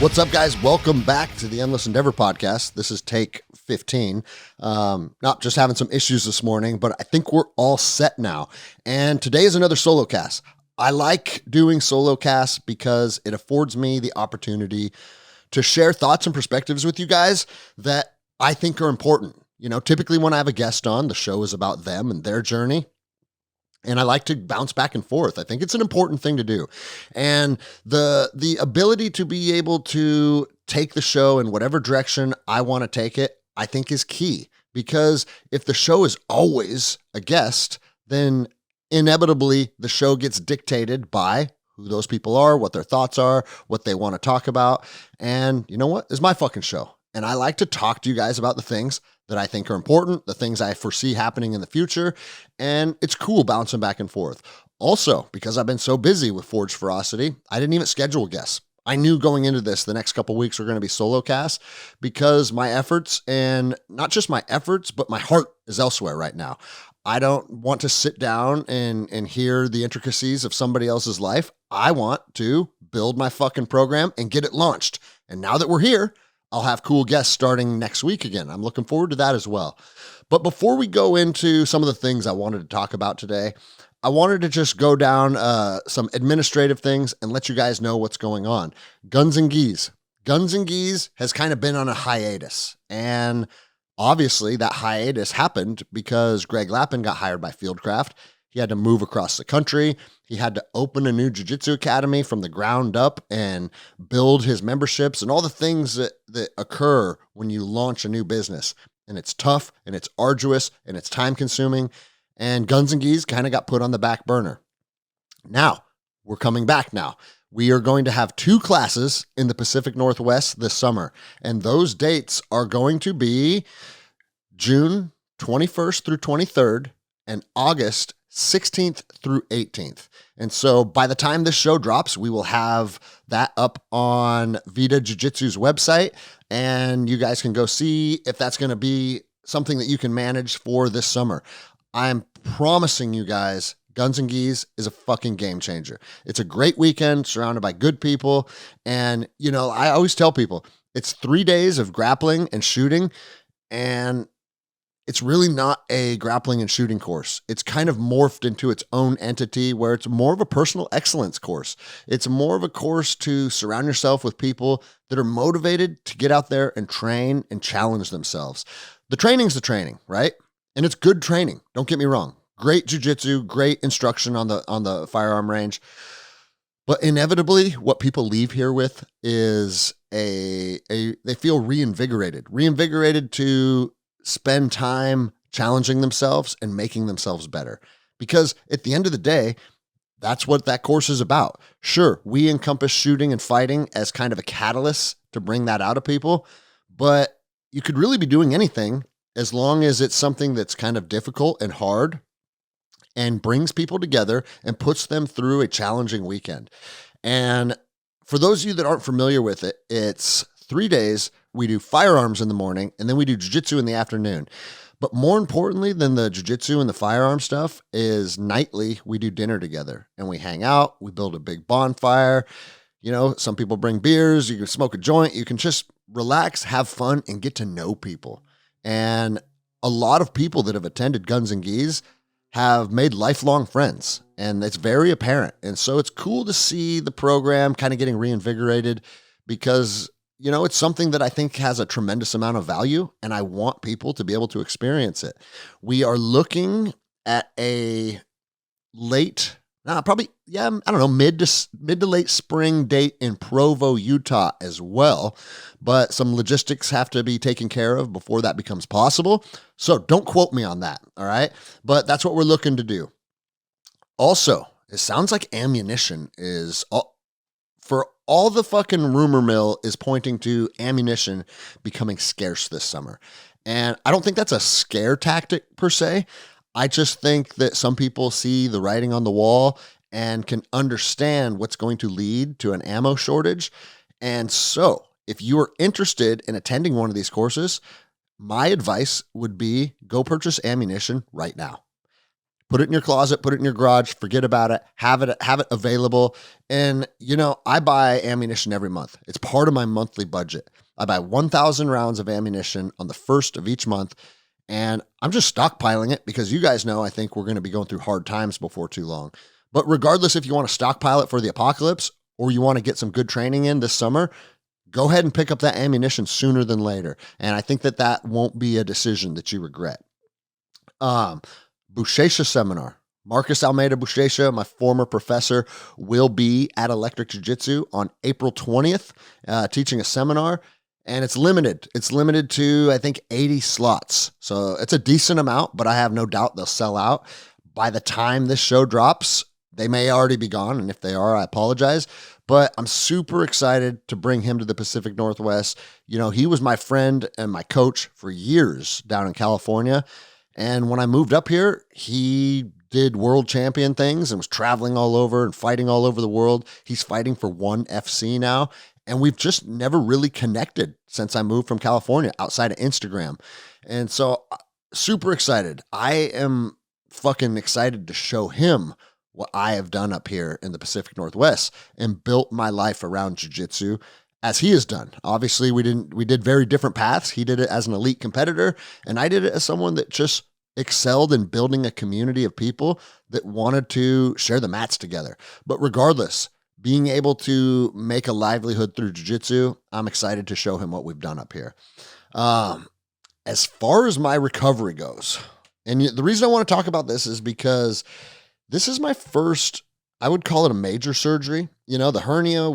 What's up, guys? Welcome back to the Endless Endeavor podcast. This is take 15. Not just having some issues this morning, but I think we're all set now. And today is another solo cast. I like doing solo casts because it affords me the opportunity to share thoughts and perspectives with you guys that I think are important. You know, typically when I have a guest on, the show is about them and their journey. And I like to bounce back and forth. I think it's an important thing to do. And the ability to be able to take the show in whatever direction I want to take it, I think is key. Because if the show is always a guest, then inevitably the show gets dictated by who those people are, what their thoughts are, what they want to talk about. And you know what? It's my fucking show. And I like to talk to you guys about the things that I think are important, the things I foresee happening in the future. And it's cool bouncing back and forth. Also, because I've been so busy with Forge Ferocity, I didn't even schedule guests. I knew going into this, the next couple weeks were going to be solo casts because my efforts, and not just my efforts, but my heart is elsewhere right now. I don't want to sit down and hear the intricacies of somebody else's life. I want to build my fucking program and get it launched. And now that we're here, I'll have cool guests starting next week again. I'm looking forward to that as well. But before we go into some of the things I wanted to talk about today, I wanted to just go down some administrative things and let you guys know what's going on. Guns and Geese. Guns and Geese has kind of been on a hiatus. And obviously that hiatus happened because Greg Lappin got hired by Fieldcraft. He had to move across the country. He had to open a new jiu-jitsu academy from the ground up and build his memberships and all the things that occur when you launch a new business. And it's tough and it's arduous and it's time consuming. And Guns and Geese kind of got put on the back burner. Now, we're coming back now. We are going to have 2 classes in the Pacific Northwest this summer. And those dates are going to be June 21st through 23rd and August 16th through 18th. And so by the time this show drops, we will have that up on Vita Jiu-Jitsu's website, and you guys can go see if that's going to be something that you can manage for this summer. I'm promising you guys, Guns and Geese is a fucking game changer. It's a great weekend surrounded by good people. And, you know, I always tell people it's 3 days of grappling and shooting, and it's really not a grappling and shooting course. It's kind of morphed into its own entity where it's more of a personal excellence course. It's more of a course to surround yourself with people that are motivated to get out there and train and challenge themselves. The training's the training, right? And it's good training. Don't get me wrong. Great jiu-jitsu, great instruction on the firearm range. But inevitably, what people leave here with is they feel reinvigorated to spend time challenging themselves and making themselves better. Because at the end of the day, that's what that course is about. Sure, we encompass shooting and fighting as kind of a catalyst to bring that out of people, but you could really be doing anything as long as it's something that's kind of difficult and hard and brings people together and puts them through a challenging weekend. And for those of you that aren't familiar with it, it's 3 days. We do firearms in the morning, and then we do jiu-jitsu in the afternoon. But more importantly than the jiu-jitsu and the firearm stuff is nightly we do dinner together, and we hang out. We build a big bonfire. You know, some people bring beers. You can smoke a joint. You can just relax, have fun, and get to know people. And a lot of people that have attended Guns and Geese have made lifelong friends, and it's very apparent. And so it's cool to see the program kind of getting reinvigorated because, you know, it's something that I think has a tremendous amount of value, and I want people to be able to experience it. We are looking at a mid to late spring date in Provo, Utah as well. But some logistics have to be taken care of before that becomes possible. So don't quote me on that, all right? But that's what we're looking to do. Also, it sounds like ammunition is for all the fucking rumor mill is pointing to ammunition becoming scarce this summer. And I don't think that's a scare tactic per se. I just think that some people see the writing on the wall and can understand what's going to lead to an ammo shortage. And so if you are interested in attending one of these courses, my advice would be go purchase ammunition right now. Put it in your closet, put it in your garage, forget about it, have it available. And I buy ammunition every month. It's part of my monthly budget. I buy 1,000 rounds of ammunition on the first of each month, and I'm just stockpiling it because you guys know I think we're going to be going through hard times before too long. But regardless if you want to stockpile it for the apocalypse or you want to get some good training in this summer, go ahead and pick up that ammunition sooner than later. And I think that won't be a decision that you regret. Buchecha seminar. Marcus Almeida Buchecha, my former professor, will be at Electric Jiu-Jitsu on April 20th, teaching a seminar, and it's limited. It's limited to, I think, 80 slots. So it's a decent amount, but I have no doubt they'll sell out. By the time this show drops, they may already be gone, and if they are, I apologize. But I'm super excited to bring him to the Pacific Northwest. He was my friend and my coach for years down in California. And when I moved up here, he did world champion things and was traveling all over and fighting all over the world. He's fighting for ONE FC now. And we've just never really connected since I moved from California outside of Instagram. And so super excited. I am fucking excited to show him what I have done up here in the Pacific Northwest and built my life around jiu-jitsu as he has done. Obviously, we did very different paths. He did it as an elite competitor, and I did it as someone that just excelled in building a community of people that wanted to share the mats together. But regardless, being able to make a livelihood through jiu-jitsu, I'm excited to show him what we've done up here. As far as my recovery goes, and the reason I want to talk about this is because this is my first, I would call it a major surgery. The hernia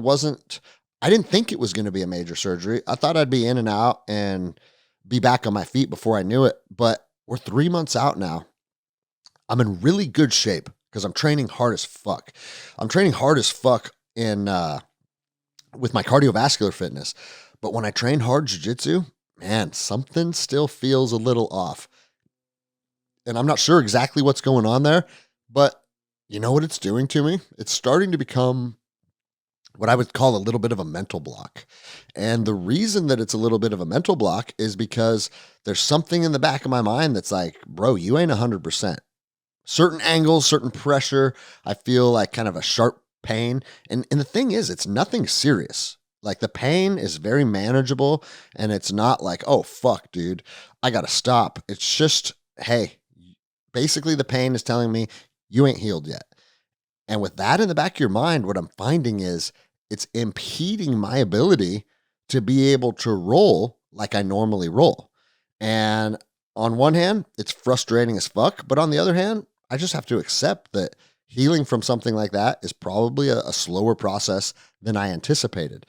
I didn't think it was going to be a major surgery. I thought I'd be in and out and be back on my feet before I knew it. But we're 3 months out now. I'm in really good shape because I'm training hard as fuck. I'm training hard as fuck with my cardiovascular fitness. But when I train hard jiu-jitsu, man, something still feels a little off. And I'm not sure exactly what's going on there, but you know what it's doing to me? It's starting to become what I would call a little bit of a mental block. And the reason that it's a little bit of a mental block is because there's something in the back of my mind that's like, bro, you ain't 100%. Certain angles, certain pressure, I feel like kind of a sharp pain. And the thing is, it's nothing serious. Like the pain is very manageable and it's not like, oh, fuck, dude, I got to stop. It's just, hey, basically the pain is telling me you ain't healed yet. And with that in the back of your mind, what I'm finding is it's impeding my ability to be able to roll like I normally roll. And on one hand, it's frustrating as fuck. But on the other hand, I just have to accept that healing from something like that is probably a slower process than I anticipated.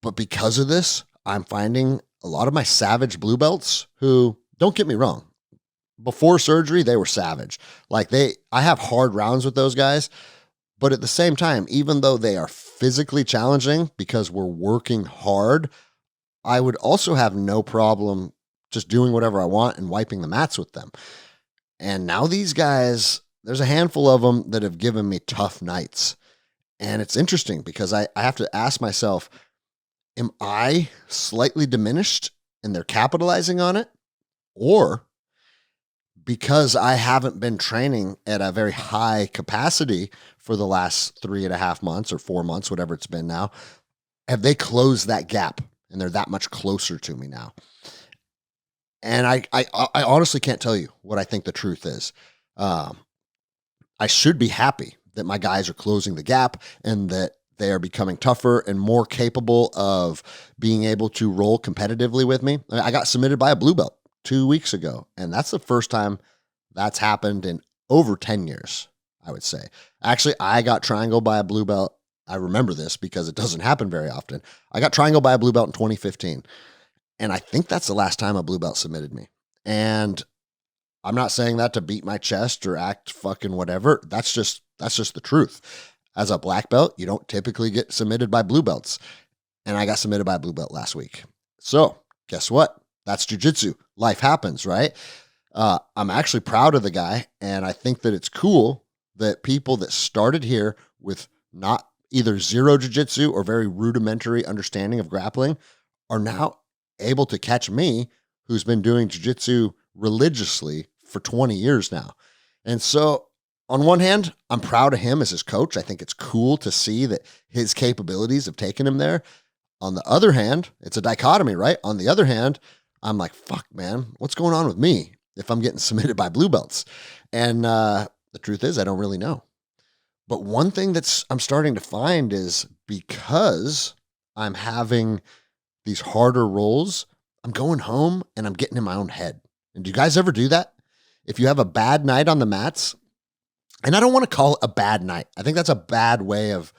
But because of this, I'm finding a lot of my savage blue belts who, don't get me wrong, before surgery, they were savage. I have hard rounds with those guys, but at the same time, even though they are physically challenging because we're working hard, I would also have no problem just doing whatever I want and wiping the mats with them. And now these guys, there's a handful of them that have given me tough nights. And it's interesting because I have to ask myself, am I slightly diminished and they're capitalizing on it? Or because I haven't been training at a very high capacity for the last 3.5 months or 4 months, whatever it's been now, have they closed that gap and they're that much closer to me now? And I honestly can't tell you what I think the truth is. I should be happy that my guys are closing the gap and that they are becoming tougher and more capable of being able to roll competitively with me. I got submitted by a blue belt 2 weeks ago, and that's the first time that's happened in over 10 years, I would say. Actually, I got triangled by a blue belt. I remember this because it doesn't happen very often. I got triangled by a blue belt in 2015, and I think that's the last time a blue belt submitted me. And I'm not saying that to beat my chest or act fucking whatever. That's just the truth. As a black belt, you don't typically get submitted by blue belts. And I got submitted by a blue belt last week. So guess what? That's jiu-jitsu. Life happens, right? I'm actually proud of the guy. And I think that it's cool that people that started here with not either zero jiu-jitsu or very rudimentary understanding of grappling are now able to catch me, who's been doing jiu-jitsu religiously for 20 years now. And so, on one hand, I'm proud of him as his coach. I think it's cool to see that his capabilities have taken him there. On the other hand, it's a dichotomy, right? On the other hand, I'm like, fuck, man, what's going on with me if I'm getting submitted by blue belts? And the truth is, I don't really know. But one thing I'm starting to find is because I'm having these harder roles, I'm going home and I'm getting in my own head. And do you guys ever do that? If you have a bad night on the mats, and I don't want to call it a bad night. I think that's a bad way of,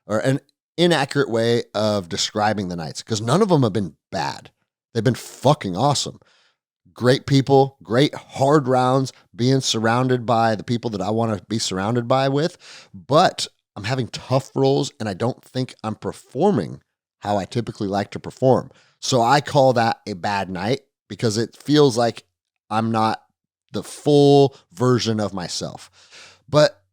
or an inaccurate way of describing the nights, because none of them have been bad. They've been fucking awesome. Great people, great hard rounds, being surrounded by the people that I want to be surrounded by with. But I'm having tough roles and I don't think I'm performing how I typically like to perform. So I call that a bad night because it feels like I'm not the full version of myself. But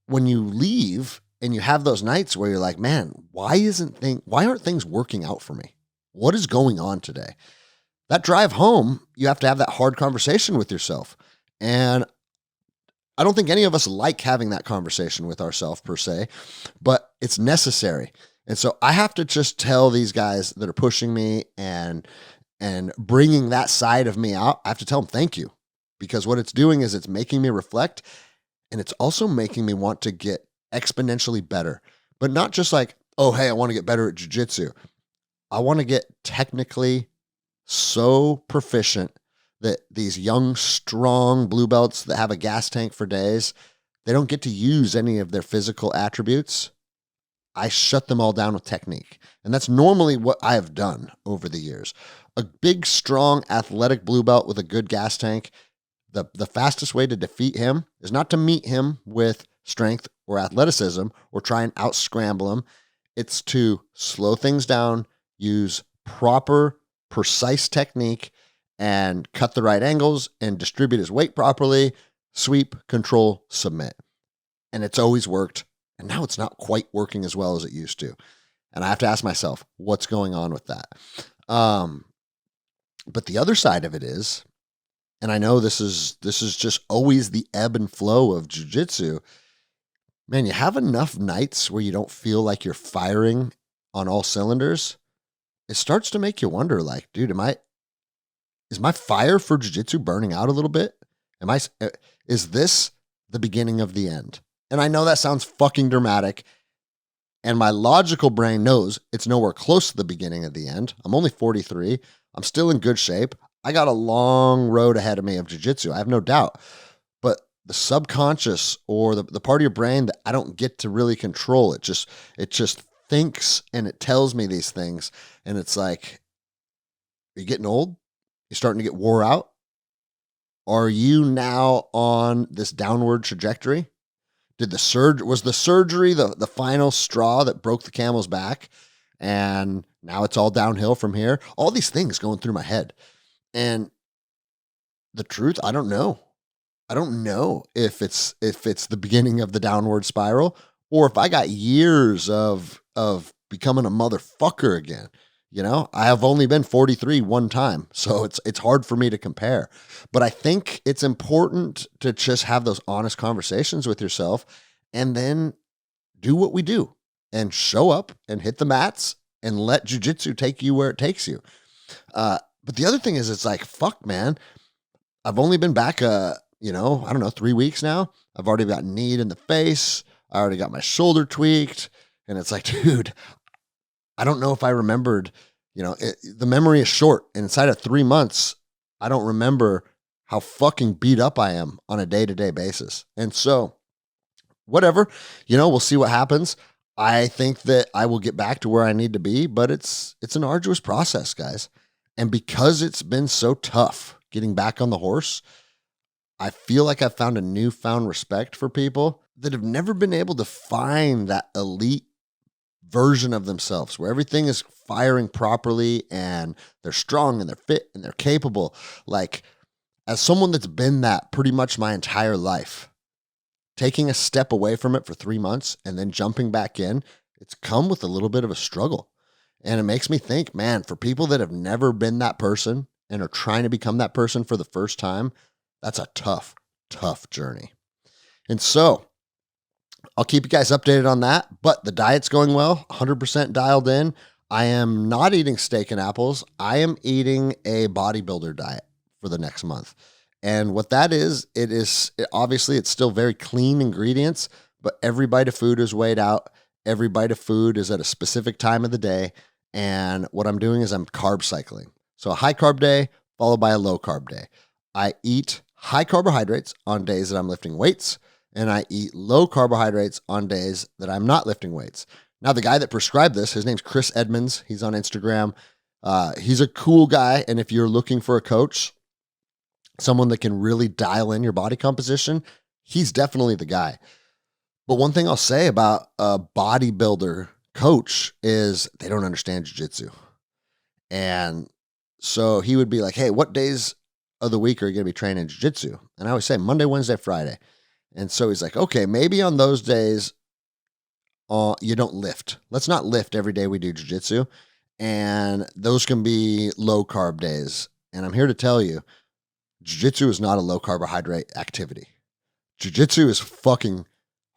when you leave and you have those nights where you're like, man, why aren't things working out for me? What is going on today? That drive home, you have to have that hard conversation with yourself. And I don't think any of us like having that conversation with ourselves per se, but it's necessary. And so I have to just tell these guys that are pushing me and bringing that side of me out, I have to tell them thank you, because what it's doing is it's making me reflect, and it's also making me want to get exponentially better, but not just like, oh, hey, I want to get better at jiu-jitsu. I want to get technically so proficient that these young, strong blue belts that have a gas tank for days, they don't get to use any of their physical attributes. I shut them all down with technique. And that's normally what I have done over the years. A big, strong, athletic blue belt with a good gas tank, the fastest way to defeat him is not to meet him with strength or athleticism or try and out-scramble him. It's to slow things down, use proper, precise technique, and cut the right angles and distribute his weight properly, sweep, control, submit. And it's always worked. And now it's not quite working as well as it used to. And I have to ask myself, what's going on with that? But the other side of it is, and I know this is just always the ebb and flow of jiu-jitsu, man, you have enough nights where you don't feel like you're firing on all cylinders. It starts to make you wonder, like, dude, is my fire for jiu-jitsu burning out a little bit? Is this the beginning of the end? And I know that sounds fucking dramatic, and my logical brain knows it's nowhere close to the beginning of the end. I'm only 43. I'm still in good shape. I got a long road ahead of me of jiu-jitsu. I have no doubt. But the subconscious, or the part of your brain that I don't get to really control, it just thinks and it tells me these things. And it's like, are you getting old? You're starting to get wore out? Are you now on this downward trajectory? Was the surgery the final straw that broke the camel's back? And now it's all downhill from here? All these things going through my head. And the truth, I don't know. I don't know if it's the beginning of the downward spiral, or if I got years of becoming a motherfucker again. You know, I have only been 43 one time, so it's hard for me to compare. But I think it's important to just have those honest conversations with yourself, and then do what we do and show up and hit the mats and let jiu-jitsu take you where it takes you. But the other thing is, it's like, fuck, man, I've only been back, I don't know, 3 weeks now. I've already got kneed in the face. I already got my shoulder tweaked. And it's like, dude, I don't know if I remembered, the memory is short. And inside of 3 months, I don't remember how fucking beat up I am on a day-to-day basis. And so, whatever, we'll see what happens. I think that I will get back to where I need to be, but it's an arduous process, guys. And because it's been so tough getting back on the horse, I feel like I've found a newfound respect for people that have never been able to find that elite version of themselves where everything is firing properly and they're strong and they're fit and they're capable. Like, as someone that's been that pretty much my entire life, taking a step away from it for 3 months and then jumping back in, it's come with a little bit of a struggle. And it makes me think, man, for people that have never been that person and are trying to become that person for the first time, that's a tough, tough journey. And so I'll keep you guys updated on that, but the diet's going well, 100% dialed in. I am not eating steak and apples. I am eating a bodybuilder diet for the next month. And what that is, obviously it's still very clean ingredients, but every bite of food is weighed out. Every bite of food is at a specific time of the day. And what I'm doing is I'm carb cycling. So a high carb day followed by a low carb day. I eat high carbohydrates on days that I'm lifting weights, and I eat low carbohydrates on days that I'm not lifting weights. Now, the guy that prescribed this, his name's Chris Edmonds. He's on Instagram. He's a cool guy. And if you're looking for a coach, someone that can really dial in your body composition, he's definitely the guy. But one thing I'll say about a bodybuilder coach is they don't understand jiu-jitsu. And so he would be like, hey, what days of the week are you going to be training jiu-jitsu? And I always say Monday, Wednesday, Friday. And so he's like, okay, maybe on those days, you don't lift. Let's not lift every day we do jiu-jitsu. And those can be low carb days. And I'm here to tell you, jiu-jitsu is not a low carbohydrate activity. Jiu-jitsu is fucking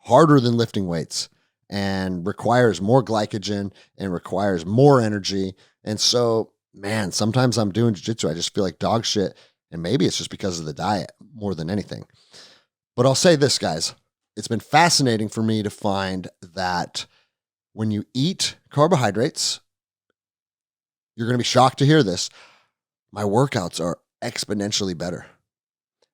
harder than lifting weights and requires more glycogen and requires more energy. And so, man, sometimes I'm doing jiu-jitsu, I just feel like dog shit. And maybe it's just because of the diet more than anything. But I'll say this, guys. It's been fascinating for me to find that when you eat carbohydrates, you're going to be shocked to hear this, my workouts are exponentially better.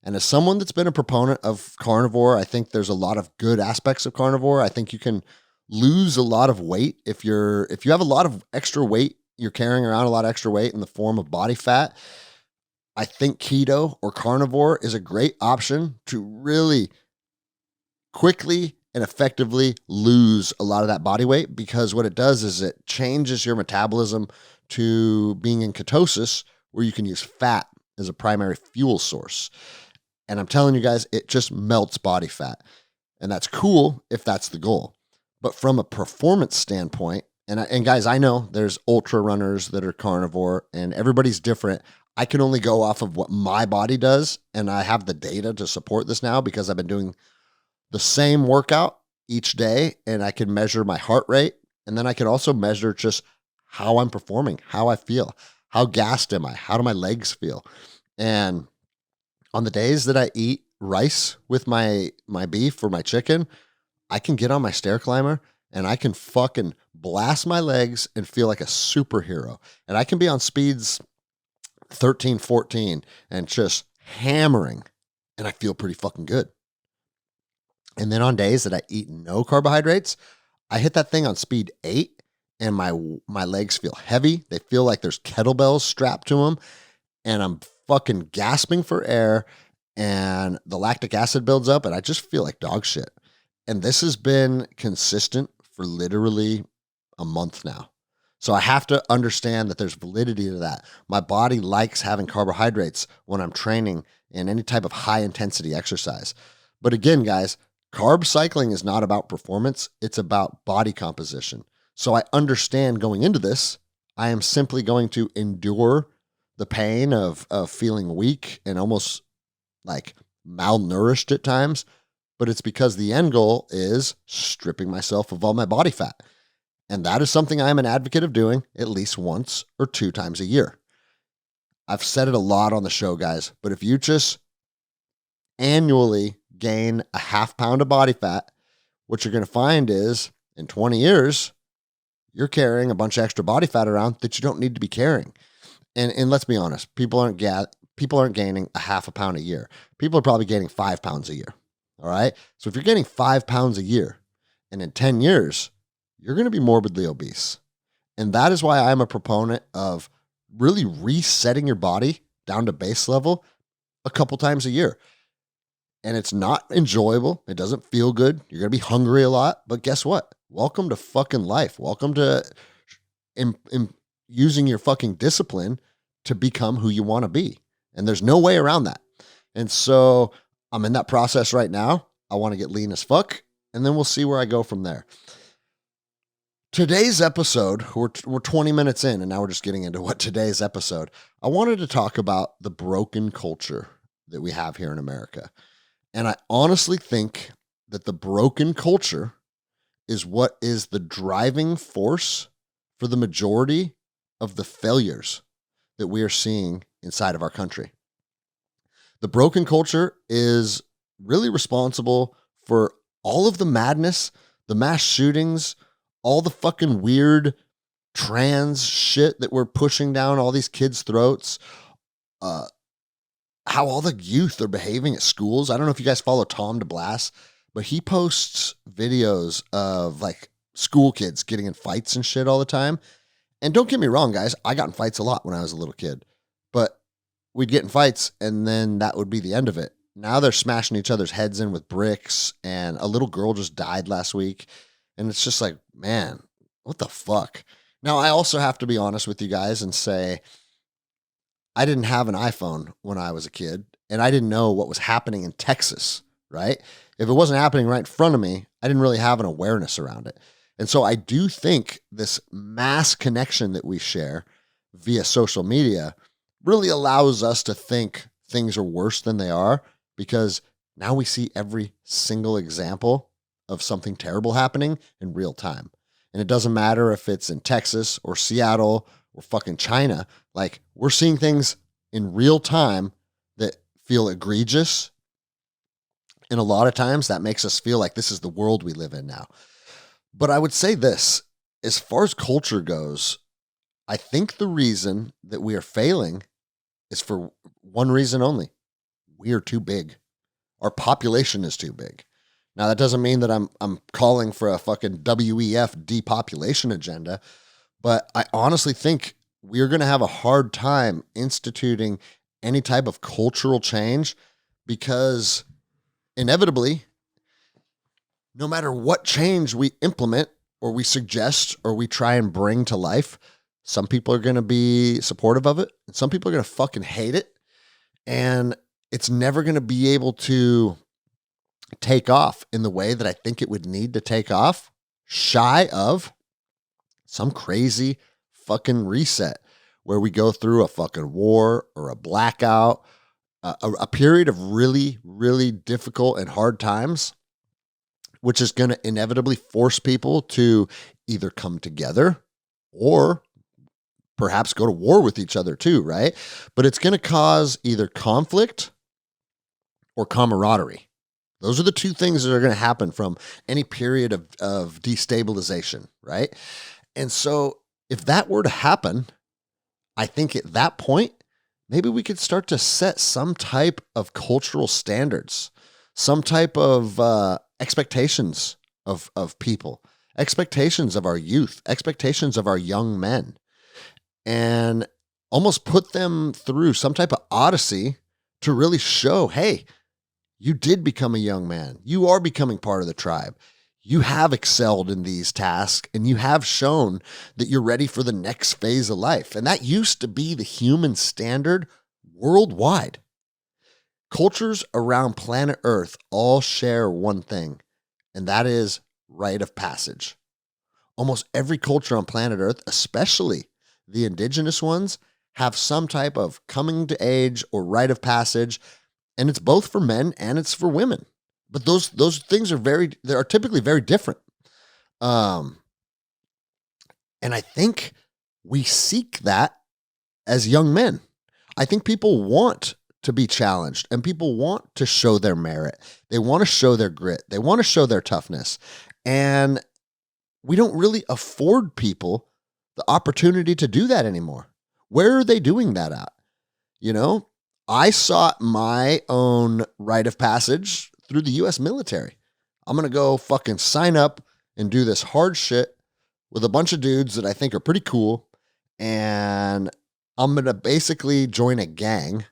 And as someone that's been a proponent of carnivore, I think there's a lot of good aspects of carnivore. I think you can lose a lot of weight if you have a lot of extra weight, you're carrying around a lot of extra weight in the form of body fat. I think keto or carnivore is a great option to really quickly and effectively lose a lot of that body weight, because what it does is it changes your metabolism to being in ketosis, where you can use fat as a primary fuel source. And I'm telling you guys, it just melts body fat. And that's cool if that's the goal. But from a performance standpoint, and guys, I know there's ultra runners that are carnivore and everybody's different. I can only go off of what my body does. And I have the data to support this now because I've been doing the same workout each day, and I can measure my heart rate. And then I can also measure just how I'm performing, how I feel, how gassed am I, how do my legs feel. And on the days that I eat rice with my beef or my chicken, I can get on my stair climber and I can fucking blast my legs and feel like a superhero. And I can be on speeds 13, 14 and just hammering, and I feel pretty fucking good. And then on days that I eat no carbohydrates, I hit that thing on speed 8 and my legs feel heavy. They feel like there's kettlebells strapped to them, and I'm fucking gasping for air, and the lactic acid builds up, and I just feel like dog shit. And this has been consistent for literally a month now. So I have to understand that there's validity to that. My body likes having carbohydrates when I'm training in any type of high intensity exercise. But again, guys, carb cycling is not about performance. It's about body composition. So I understand going into this, I am simply going to endure the pain of feeling weak and almost like malnourished at times. But it's because the end goal is stripping myself of all my body fat. And that is something I'm an advocate of doing at least once or 2 times a year. I've said it a lot on the show, guys, but if you just annually gain a half pound of body fat, what you're going to find is in 20 years, you're carrying a bunch of extra body fat around that you don't need to be carrying. And let's be honest, people aren't gaining a half a pound a year. People are probably gaining 5 pounds a year. All right. So if you're gaining 5 pounds a year, and in 10 years, you're going to be morbidly obese. And that is why I'm a proponent of really resetting your body down to base level a couple times a year. And it's not enjoyable. It doesn't feel good. You're going to be hungry a lot. But guess what? Welcome to fucking life. Welcome to using your fucking discipline to become who you want to be. And there's no way around that. And so I'm in that process right now. I want to get lean as fuck. And then we'll see where I go from there. Today's episode, we're 20 minutes in, and now we're just getting into what today's episode. I wanted to talk about the broken culture that we have here in America. And I honestly think that the broken culture is what is the driving force for the majority of the failures that we are seeing inside of our country. The broken culture is really responsible for all of the madness, the mass shootings, all the fucking weird trans shit that we're pushing down all these kids' throats, uh, how all the youth are behaving at schools. I don't know if you guys follow Tom DeBlass, but he posts videos of like school kids getting in fights and shit all the time. And don't get me wrong, guys, I got in fights a lot when I was a little kid, but we'd get in fights and then that would be the end of it. Now they're smashing each other's heads in with bricks, and a little girl just died last week. And it's just like, man, what the fuck? Now, I also have to be honest with you guys and say, I didn't have an iPhone when I was a kid, and I didn't know what was happening in Texas, right? If it wasn't happening right in front of me, I didn't really have an awareness around it. And so I do think this mass connection that we share via social media really allows us to think things are worse than they are, because now we see every single example of something terrible happening in real time. And it doesn't matter if it's in Texas or Seattle or fucking China. Like, we're seeing things in real time that feel egregious. And a lot of times that makes us feel like this is the world we live in now. But I would say this, as far as culture goes, I think the reason that we are failing is for one reason only. We are too big. Our population is too big. Now, that doesn't mean that I'm calling for a fucking WEF depopulation agenda, but I honestly think we're going to have a hard time instituting any type of cultural change, because inevitably, no matter what change we implement or we suggest or we try and bring to life, some people are going to be supportive of it and some people are going to fucking hate it. And it's never going to be able to take off in the way that I think it would need to take off, shy of some crazy fucking reset where we go through a fucking war or a blackout, a period of really, really difficult and hard times, which is going to inevitably force people to either come together or perhaps go to war with each other too, right? But it's going to cause either conflict or camaraderie. Those are the two things that are going to happen from any period of destabilization, right? And so if that were to happen, I think at that point, maybe we could start to set some type of cultural standards, some type of expectations of people, expectations of our youth, expectations of our young men, and almost put them through some type of odyssey to really show, hey, you did become a young man. You are becoming part of the tribe. You have excelled in these tasks, and you have shown that you're ready for the next phase of life. And that used to be the human standard worldwide. Cultures around planet Earth all share one thing, and that is rite of passage. Almost every culture on planet Earth, especially the indigenous ones, have some type of coming to age or rite of passage. And it's both for men and it's for women. But those things are typically very different. And I think we seek that as young men. I think people want to be challenged and people want to show their merit. They want to show their grit. They want to show their toughness. And we don't really afford people the opportunity to do that anymore. Where are they doing that at? You know, I sought my own rite of passage through the U.S. military. I'm going to go fucking sign up and do this hard shit with a bunch of dudes that I think are pretty cool. And I'm going to basically join a gang.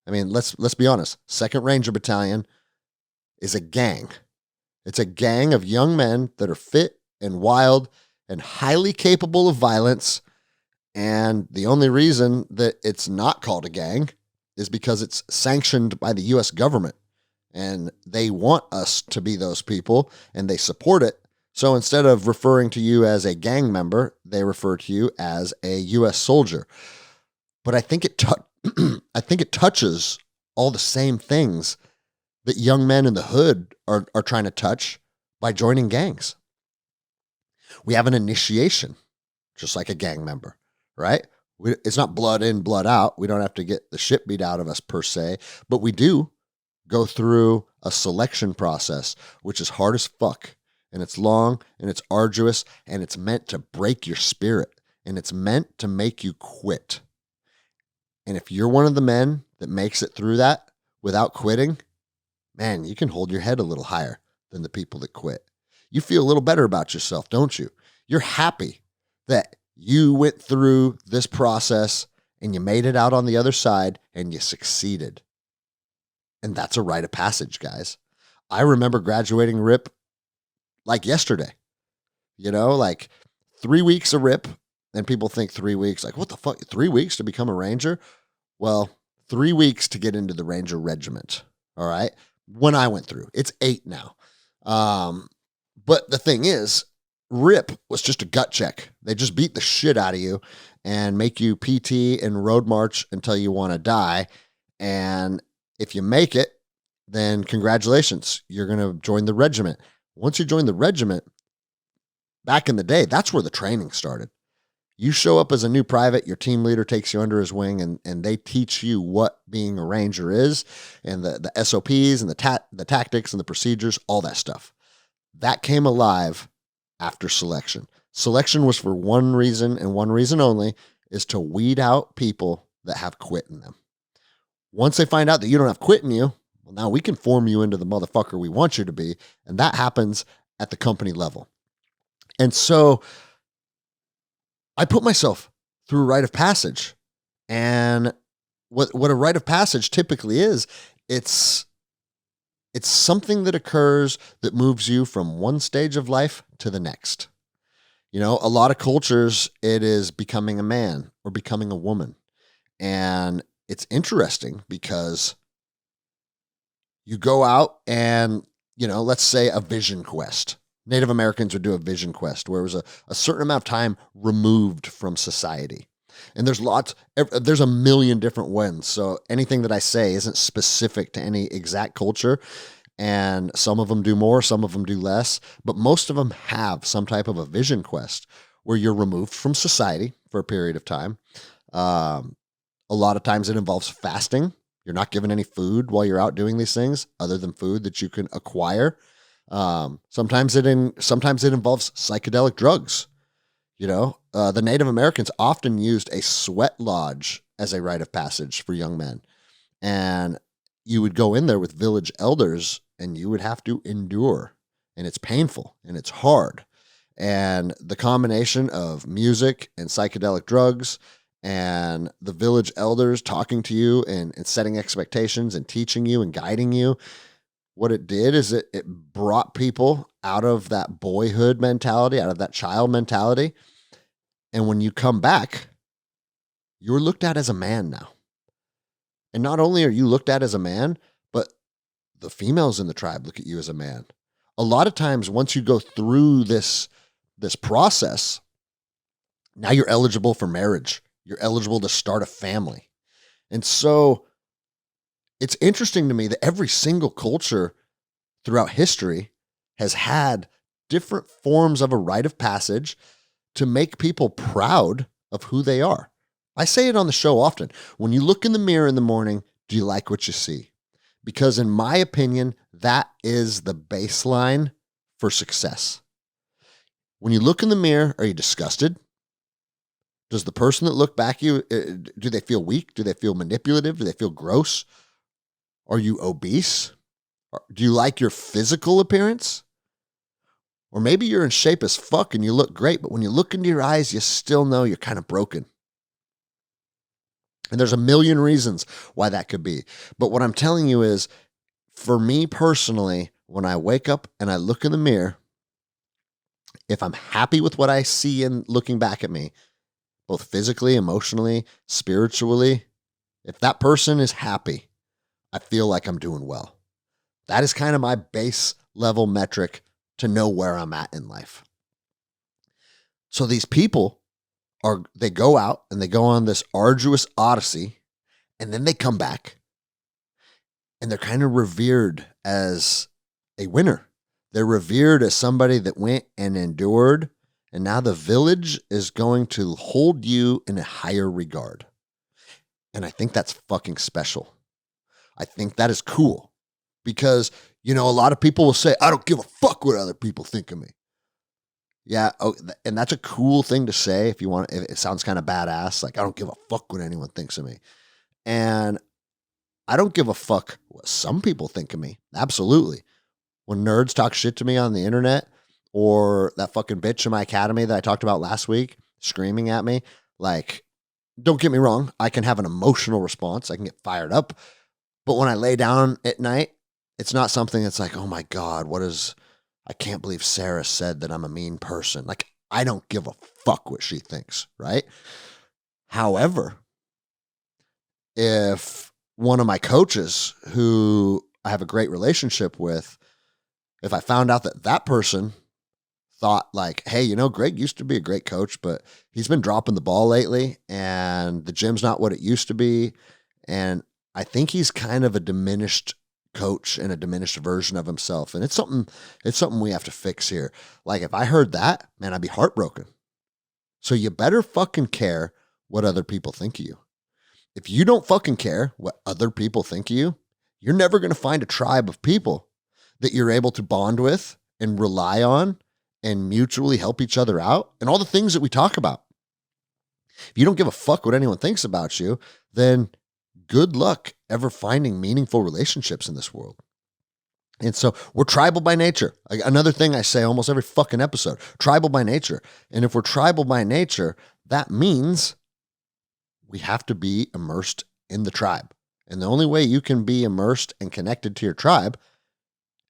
I mean, let's be honest. 2nd Ranger Battalion is a gang. It's a gang of young men that are fit and wild and highly capable of violence. And the only reason that it's not called a gang is because it's sanctioned by the U.S. government. And they want us to be those people, and they support it. So instead of referring to you as a gang member, they refer to you as a U.S. soldier. But I think it touches all the same things that young men in the hood are trying to touch by joining gangs. We have an initiation, just like a gang member, right? It's not blood in, blood out. We don't have to get the shit beat out of us per se, but we do go through a selection process, which is hard as fuck. And it's long and it's arduous and it's meant to break your spirit and it's meant to make you quit. And if you're one of the men that makes it through that without quitting, man, you can hold your head a little higher than the people that quit. You feel a little better about yourself, don't you? You're happy that you went through this process and you made it out on the other side and you succeeded. And that's a rite of passage, guys. I remember graduating RIP like yesterday, like 3 weeks of RIP. And people think 3 weeks, like, what the fuck? 3 weeks to become a Ranger? Well, 3 weeks to get into the Ranger Regiment. All right. When I went through, it's 8 now. But the thing is, RIP was just a gut check. They just beat the shit out of you and make you PT and road march until you want to die. And if you make it, then congratulations, you're going to join the regiment. Once you join the regiment, back in the day, that's where the training started. You show up as a new private, your team leader takes you under his wing and they teach you what being a Ranger is and the SOPs and the tactics and the procedures, all that stuff. That came alive after selection. Selection was for one reason and one reason only, is to weed out people that have quit in them. Once they find out that you don't have quit in you, well, now we can form you into the motherfucker we want you to be. And that happens at the company level. And so I put myself through a rite of passage. And what a rite of passage typically is, it's something that occurs that moves you from one stage of life to the next. A lot of cultures, it is becoming a man or becoming a woman. And it's interesting because you go out and, let's say a vision quest. Native Americans would do a vision quest where it was a certain amount of time removed from society. And there's a million different ones. So anything that I say isn't specific to any exact culture. And some of them do more, some of them do less. But most of them have some type of a vision quest where you're removed from society for a period of time. A lot of times it involves fasting. You're not given any food while you're out doing these things other than food that you can acquire. Sometimes it involves psychedelic drugs. The Native Americans often used a sweat lodge as a rite of passage for young men. And you would go in there with village elders and you would have to endure. And it's painful and it's hard. And the combination of music and psychedelic drugs and the village elders talking to you and setting expectations and teaching you and guiding you, what it did is it brought people out of that boyhood mentality, out of that child mentality. And when you come back, you're looked at as a man now. And not only are you looked at as a man, but the females in the tribe look at you as a man. A lot of times, once you go through this process, now you're eligible for marriage. You're eligible to start a family. And so it's interesting to me that every single culture throughout history has had different forms of a rite of passage to make people proud of who they are. I say it on the show often. When you look in the mirror in the morning, do you like what you see? Because in my opinion, that is the baseline for success. When you look in the mirror, are you disgusted? Does the person that looked back at you, do they feel weak? Do they feel manipulative? Do they feel gross? Are you obese? Do you like your physical appearance? Or maybe you're in shape as fuck and you look great, but when you look into your eyes, you still know you're kind of broken. And there's a million reasons why that could be. But what I'm telling you is, for me personally, when I wake up and I look in the mirror, if I'm happy with what I see and looking back at me, both physically, emotionally, spiritually, if that person is happy, I feel like I'm doing well. That is kind of my base level metric to know where I'm at in life. So these people they go out and they go on this arduous odyssey, and then they come back and they're kind of revered as a winner. They're revered as somebody that went and endured, and now the village is going to hold you in a higher regard. And I think that's fucking special. I think that is cool because, a lot of people will say, I don't give a fuck what other people think of me. Yeah. Oh, and that's a cool thing to say if you want. It sounds kind of badass. Like, I don't give a fuck what anyone thinks of me. And I don't give a fuck what some people think of me. Absolutely. When nerds talk shit to me on the internet, or that fucking bitch in my academy that I talked about last week screaming at me, like, don't get me wrong, I can have an emotional response. I can get fired up. But when I lay down at night, it's not something that's like, oh my God, I can't believe Sarah said that I'm a mean person. Like, I don't give a fuck what she thinks, right? However, if one of my coaches who I have a great relationship with, if I found out that that person thought like, hey, Greg used to be a great coach, but he's been dropping the ball lately and the gym's not what it used to be. And I think he's kind of a diminished coach and a diminished version of himself. And it's something we have to fix here. Like, if I heard that, man, I'd be heartbroken. So you better fucking care what other people think of you. If you don't fucking care what other people think of you, you're never going to find a tribe of people that you're able to bond with and rely on and mutually help each other out and all the things that we talk about. If you don't give a fuck what anyone thinks about you, then good luck ever finding meaningful relationships in this world. And so we're tribal by nature. Another thing I say almost every fucking episode, tribal by nature. And if we're tribal by nature, that means we have to be immersed in the tribe. And the only way you can be immersed and connected to your tribe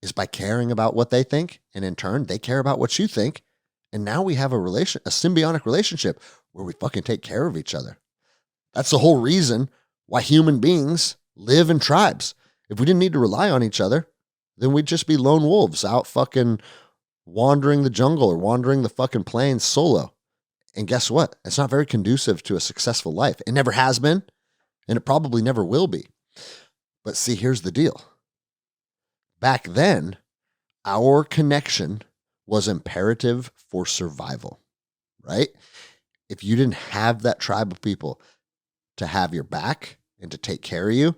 is by caring about what they think. And in turn, they care about what you think. And now we have a symbiotic relationship where we fucking take care of each other. That's the whole reason why human beings live in tribes. If we didn't need to rely on each other, then we'd just be lone wolves out fucking wandering the jungle or wandering the fucking plains solo. And guess what? It's not very conducive to a successful life. It never has been, and it probably never will be. But see, here's the deal. Back then, our connection was imperative for survival, right? If you didn't have that tribe of people to have your back and to take care of you,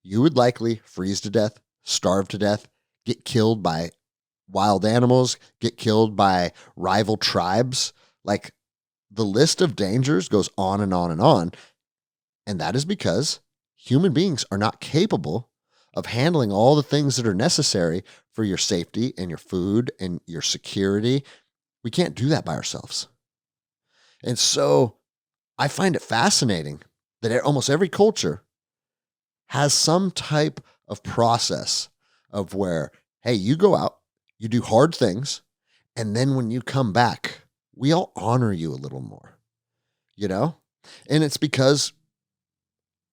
you would likely freeze to death, starve to death, get killed by wild animals, get killed by rival tribes. Like, the list of dangers goes on and on and on. And that is because human beings are not capable of handling all the things that are necessary for your safety and your food and your security. We can't do that by ourselves. And so I find it fascinating that almost every culture has some type of process of where, hey, you go out, you do hard things, and then when you come back, we all honor you a little more, And it's because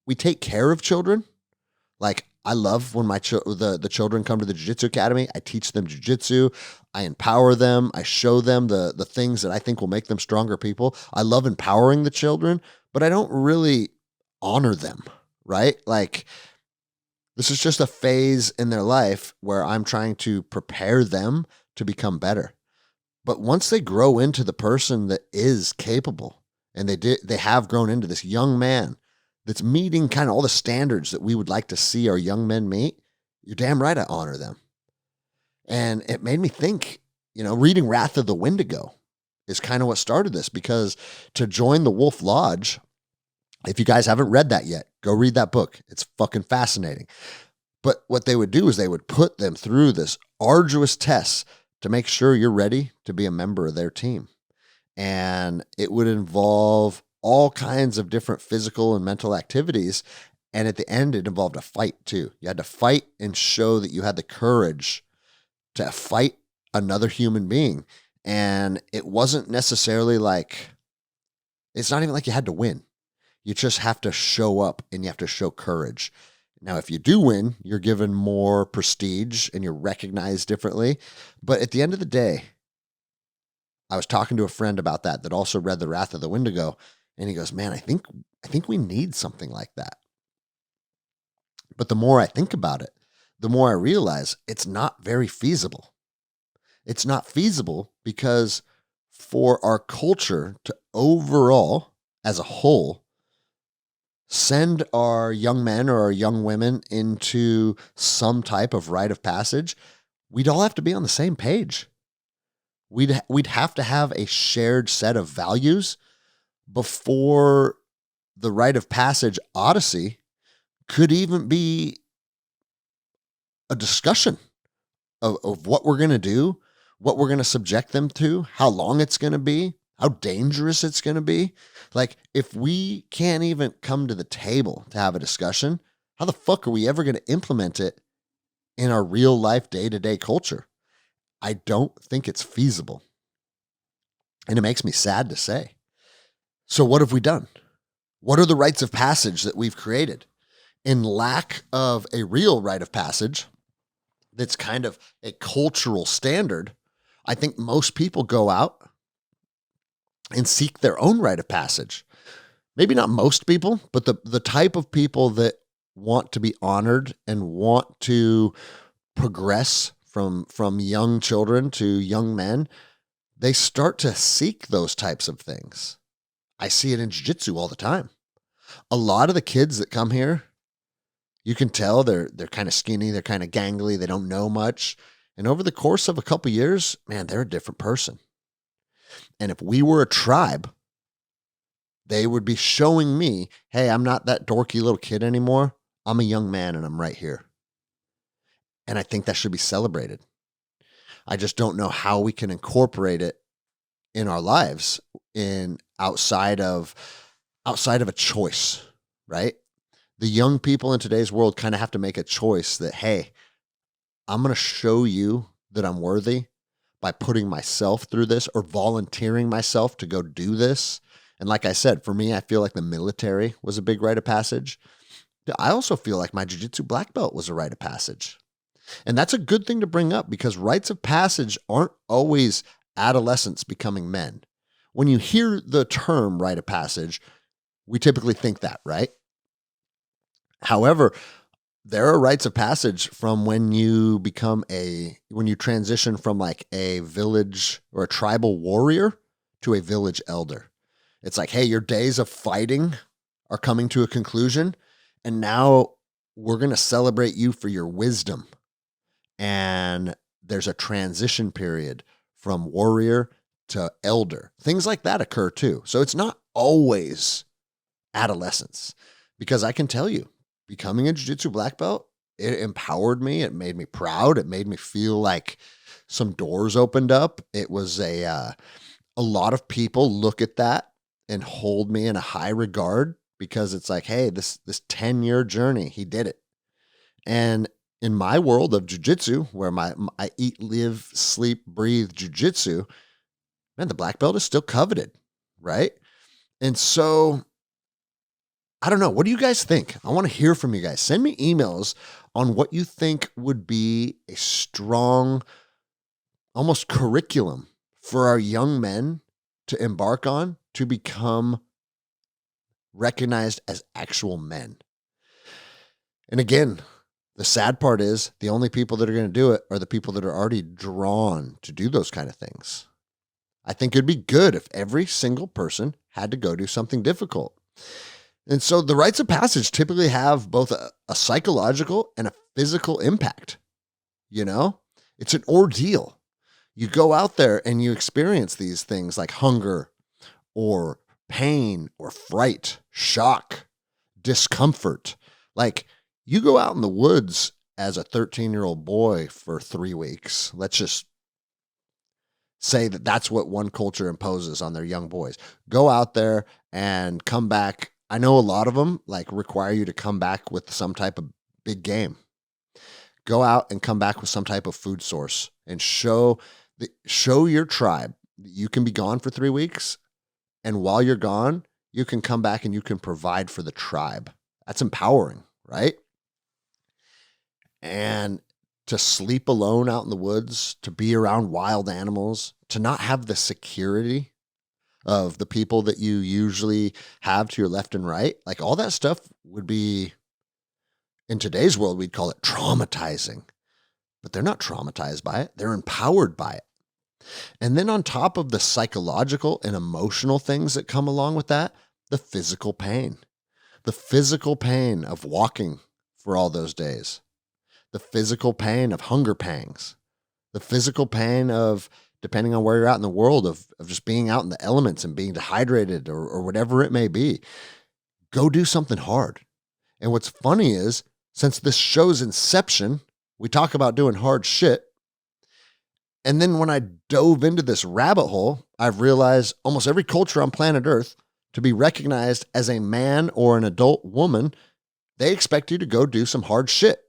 we take care of children. Like, I love when the children come to the Jiu-Jitsu Academy. I teach them Jiu-Jitsu. I empower them. I show them the things that I think will make them stronger people. I love empowering the children, but I don't really honor them, right? Like, this is just a phase in their life where I'm trying to prepare them to become better. But once they grow into the person that is capable, and they have grown into this young man that's meeting kind of all the standards that we would like to see our young men meet, you're damn right I honor them. And it made me think, reading Wrath of the Wendigo is kind of what started this, because to join the Wolf Lodge, if you guys haven't read that yet, go read that book. It's fucking fascinating. But what they would do is they would put them through this arduous test to make sure you're ready to be a member of their team. And it would involve all kinds of different physical and mental activities. And at the end, it involved a fight too. You had to fight and show that you had the courage to fight another human being. And it wasn't necessarily like, it's not even like you had to win. You just have to show up and you have to show courage. Now, if you do win, you're given more prestige and you're recognized differently. But at the end of the day, I was talking to a friend about that also read The Wrath of the Wendigo. And he goes, man, I think we need something like that. But the more I think about it, the more I realize it's not very feasible. It's not feasible because for our culture to overall, as a whole, send our young men or our young women into some type of rite of passage, we'd all have to be on the same page. We'd have to have a shared set of values before the rite of passage odyssey could even be a discussion of what we're going to do, what we're going to subject them to, how long it's going to be, how dangerous it's going to be. Like, if we can't even come to the table to have a discussion, how the fuck are we ever going to implement it in our real life day-to-day culture? I don't think it's feasible. And it makes me sad to say. So what have we done? What are the rites of passage that we've created? In lack of a real rite of passage that's kind of a cultural standard, I think most people go out and seek their own rite of passage. Maybe not most people, but the type of people that want to be honored and want to progress from young children to young men, they start to seek those types of things. I see it in jiu-jitsu all the time. A lot of the kids that come here, you can tell they're kind of skinny, they're kind of gangly, they don't know much. And over the course of a couple years, man, they're a different person. And if we were a tribe, they would be showing me, hey, I'm not that dorky little kid anymore. I'm a young man and I'm right here. And I think that should be celebrated. I just don't know how we can incorporate it in our lives in outside of a choice, right? The young people in today's world kind of have to make a choice that, hey, I'm going to show you that I'm worthy by putting myself through this or volunteering myself to go do this. And like I said, for me, I feel like the military was a big rite of passage. I also feel like my jiu-jitsu black belt was a rite of passage. And that's a good thing to bring up because rites of passage aren't always adolescents becoming men. When you hear the term rite of passage, we typically think that, right? However, there are rites of passage from when you transition from like a village or a tribal warrior to a village elder. It's like, hey, your days of fighting are coming to a conclusion, and now we're going to celebrate you for your wisdom. And there's a transition period from warrior to elder. Things like that occur too. So it's not always adolescence, because I can tell you, becoming a jiu-jitsu black belt, it empowered me. It made me proud. It made me feel like some doors opened up. It was a lot of people look at that and hold me in a high regard because it's like, hey, this 10-year journey, he did it. And in my world of jiu-jitsu, where I eat, live, sleep, breathe jiu-jitsu, man, the black belt is still coveted, right? And so I don't know. What do you guys think? I want to hear from you guys. Send me emails on what you think would be a strong, almost curriculum for our young men to embark on to become recognized as actual men. And again, the sad part is the only people that are going to do it are the people that are already drawn to do those kind of things. I think it'd be good if every single person had to go do something difficult. And so the rites of passage typically have both a psychological and a physical impact. You know, it's an ordeal. You go out there and you experience these things like hunger or pain or fright, shock, discomfort. Like, you go out in the woods as a 13-year-old boy for 3 weeks. Let's just say that that's what one culture imposes on their young boys. Go out there and come back. I know a lot of them like require you to come back with some type of big game. Go out and come back with some type of food source and show your tribe that you can be gone for 3 weeks. And while you're gone, you can come back and you can provide for the tribe. That's empowering, right? And to sleep alone out in the woods, to be around wild animals, to not have the security of the people that you usually have to your left and right, like all that stuff would be In today's world, we'd call it traumatizing, but they're not traumatized by it. They're empowered by it. And then on top of the psychological and emotional things that come along with that, the physical pain of walking for all those days, the physical pain of hunger pangs, the physical pain of, depending on where you're at in the world, of just being out in the elements and being dehydrated or whatever it may be. Go do something hard. And what's funny is, since this show's inception, we talk about doing hard shit. And then when I dove into this rabbit hole, I've realized almost every culture on planet Earth, to be recognized as a man or an adult woman, they expect you to go do some hard shit.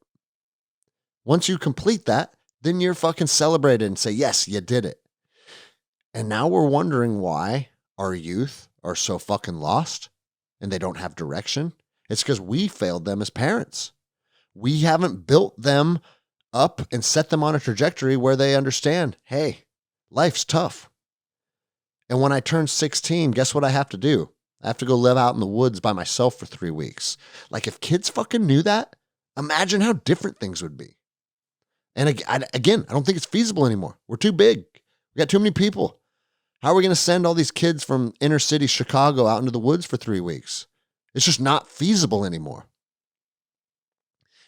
Once you complete that, then you're fucking celebrated and say, yes, you did it. And now we're wondering why our youth are so fucking lost and they don't have direction. It's because we failed them as parents. We haven't built them up and set them on a trajectory where they understand, hey, life's tough. And when I turn 16, guess what I have to do? I have to go live out in the woods by myself for 3 weeks. Like, if kids fucking knew that, imagine how different things would be. And again, I don't think it's feasible anymore. We're too big. We got too many people. How are we going to send all these kids from inner city Chicago out into the woods for 3 weeks? It's just not feasible anymore.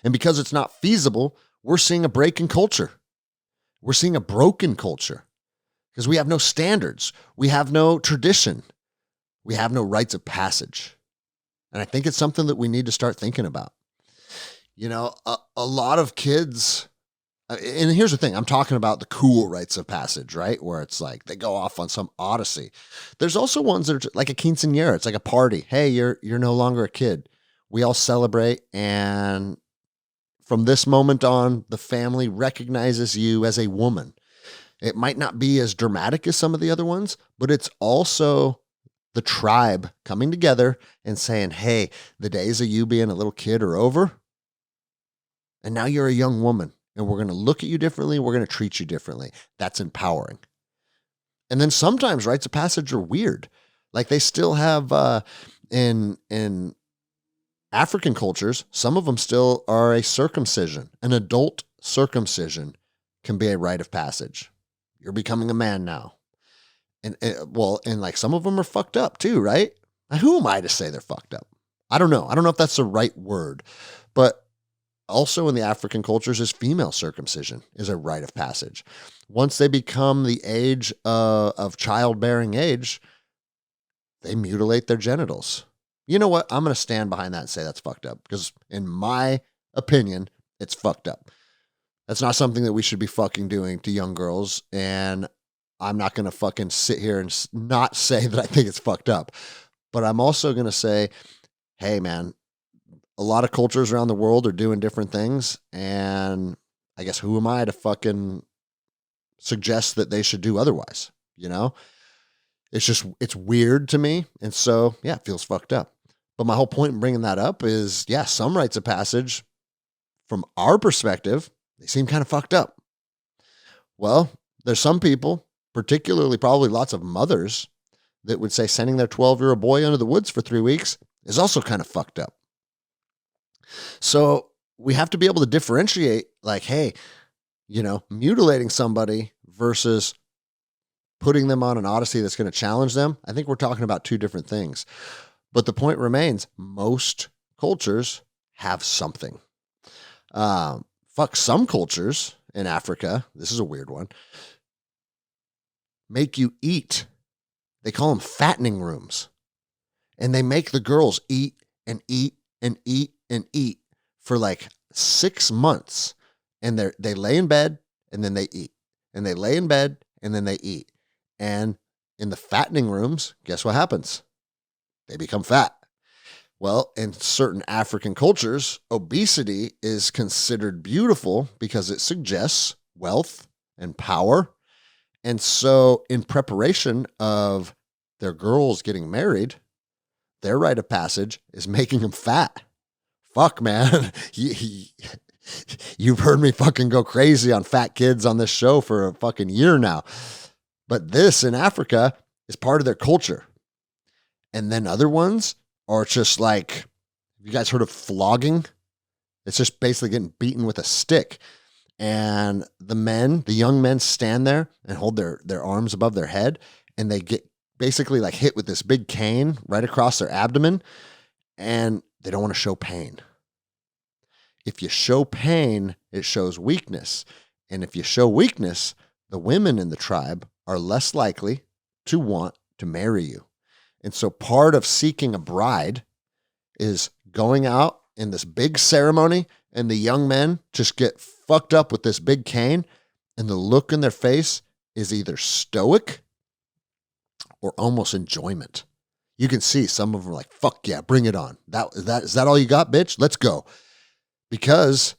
And because it's not feasible, we're seeing a break in culture. We're seeing a broken culture because we have no standards. We have no tradition. We have no rites of passage. And I think it's something that we need to start thinking about. You know, a lot of kids, and here's the thing, I'm talking about the cool rites of passage, right? Where it's like they go off on some odyssey. There's also ones that are like a quinceañera. It's like a party. Hey, you're no longer a kid. We all celebrate, and from this moment on, the family recognizes you as a woman. It might not be as dramatic as some of the other ones, but it's also the tribe coming together and saying, hey, the days of you being a little kid are over. And now you're a young woman, and we're going to look at you differently. We're going to treat you differently. That's empowering. And then sometimes rites of passage are weird. Like they still have in African cultures, some of them still are a circumcision. An adult circumcision can be a rite of passage. You're becoming a man now. And like some of them are fucked up too, right? Now, who am I to say they're fucked up? I don't know. I don't know if that's the right word. But also in the African cultures is female circumcision is a rite of passage. Once they become the age of childbearing age, they mutilate their genitals. You know what? I'm going to stand behind that and say that's fucked up because in my opinion, it's fucked up. That's not something that we should be fucking doing to young girls. And I'm not going to fucking sit here and not say that I think it's fucked up. But I'm also going to say, hey, man, a lot of cultures around the world are doing different things. And I guess who am I to fucking suggest that they should do otherwise? You know, it's weird to me. And so, yeah, it feels fucked up. But my whole point in bringing that up is, yeah, some rites of passage from our perspective, they seem kind of fucked up. Well, there's some people, particularly probably lots of mothers, that would say sending their 12-year-old boy into the woods for 3 weeks is also kind of fucked up. So we have to be able to differentiate like, hey, you know, mutilating somebody versus putting them on an odyssey that's going to challenge them. I think we're talking about two different things. But the point remains, most cultures have something. Some cultures in Africa, this is a weird one, make you eat. They call them fattening rooms. And they make the girls eat and eat and eat and eat for like 6 months. And they lay in bed and then they eat. And they lay in bed and then they eat. And in the fattening rooms, guess what happens? They become fat. Well, in certain African cultures, obesity is considered beautiful because it suggests wealth and power. And so in preparation of their girls getting married, their rite of passage is making them fat. Fuck, man. You've heard me fucking go crazy on fat kids on this show for a fucking year now. But this in Africa is part of their culture. And then other ones are just like, have you guys heard of flogging? It's just basically getting beaten with a stick. And the young men stand there and hold their arms above their head, and they get basically like hit with this big cane right across their abdomen, and they don't want to show pain. If you show pain, it shows weakness. And if you show weakness, the women in the tribe are less likely to want to marry you. And so part of seeking a bride is going out in this big ceremony, and the young men just get fucked up with this big cane, and the look in their face is either stoic or almost enjoyment. You can see some of them are like, fuck yeah, bring it on. Is that all you got, bitch? Let's go. Because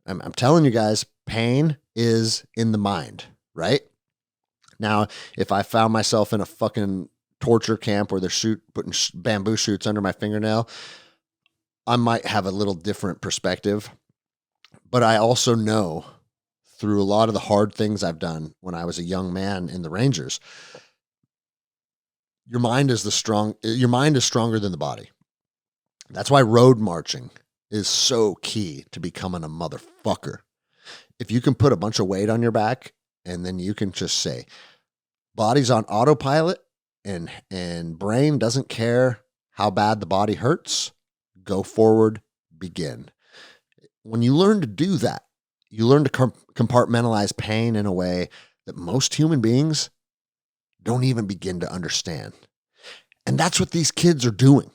I'm telling you guys, pain is in the mind, right? Now, if I found myself in a fucking torture camp where they're putting bamboo shoots under my fingernail, I might have a little different perspective. But I also know through a lot of the hard things I've done when I was a young man in the Rangers, your mind is stronger than the body. That's why road marching is so key to becoming a motherfucker. If you can put a bunch of weight on your back and then you can just say, body's on autopilot and brain doesn't care how bad the body hurts, go forward, begin. When you learn to do that, you learn to compartmentalize pain in a way that most human beings don't even begin to understand. And that's what these kids are doing.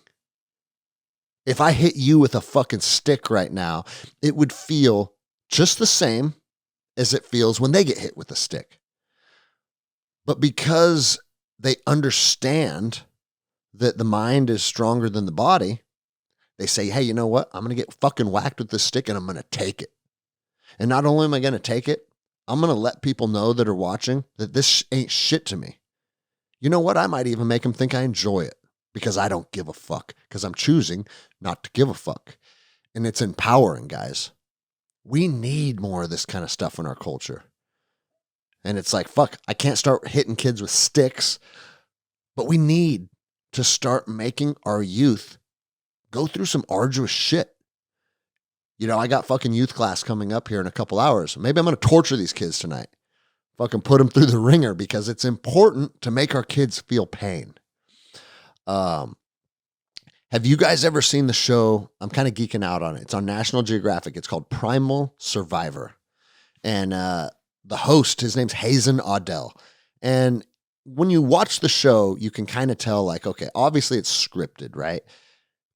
If I hit you with a fucking stick right now, it would feel just the same as it feels when they get hit with a stick. But because they understand that the mind is stronger than the body, they say, hey, you know what? I'm going to get fucking whacked with this stick and I'm going to take it. And not only am I going to take it, I'm going to let people know that are watching that this ain't shit to me. You know what? I might even make them think I enjoy it because I don't give a fuck, because I'm choosing not to give a fuck. And it's empowering, guys. We need more of this kind of stuff in our culture. And it's like, fuck, I can't start hitting kids with sticks, but we need to start making our youth go through some arduous shit. You know, I got fucking youth class coming up here in a couple hours. Maybe I'm going to torture these kids tonight. Fucking put them through the ringer because it's important to make our kids feel pain. Have you guys ever seen the show? I'm kind of geeking out on it. It's on National Geographic. It's called Primal Survivor. And the host, his name's Hazen Odell. And when you watch the show, you can kind of tell, like, okay, obviously it's scripted, right?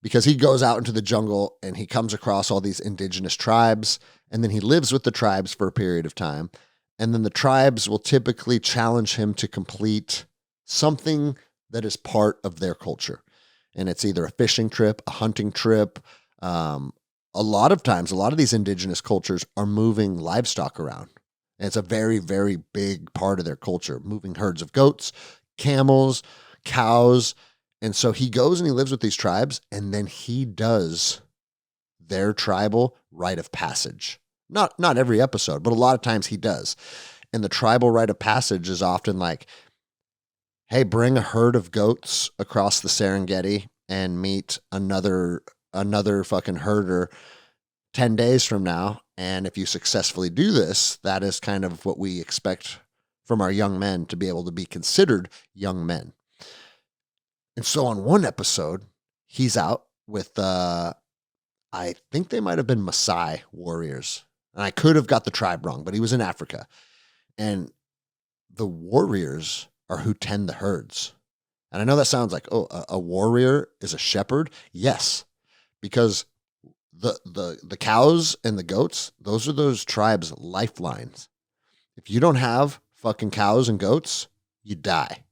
Because he goes out into the jungle and he comes across all these indigenous tribes, and then he lives with the tribes for a period of time. And then the tribes will typically challenge him to complete something that is part of their culture. And it's either a fishing trip, a hunting trip. A lot of times, a lot of these indigenous cultures are moving livestock around. And it's a very, very big part of their culture, moving herds of goats, camels, cows. And so he goes and he lives with these tribes, and then he does their tribal rite of passage. Not every episode, but a lot of times he does. And the tribal rite of passage is often like, hey, bring a herd of goats across the Serengeti and meet another fucking herder 10 days from now. And if you successfully do this, that is kind of what we expect from our young men to be able to be considered young men. And so on one episode, he's out with, I think they might have been Maasai warriors. And I could have got the tribe wrong, but he was in Africa. And the warriors are who tend the herds. And I know that sounds like, oh, a warrior is a shepherd. Yes, because the cows and the goats, those are those tribes' lifelines. If you don't have fucking cows and goats, you die.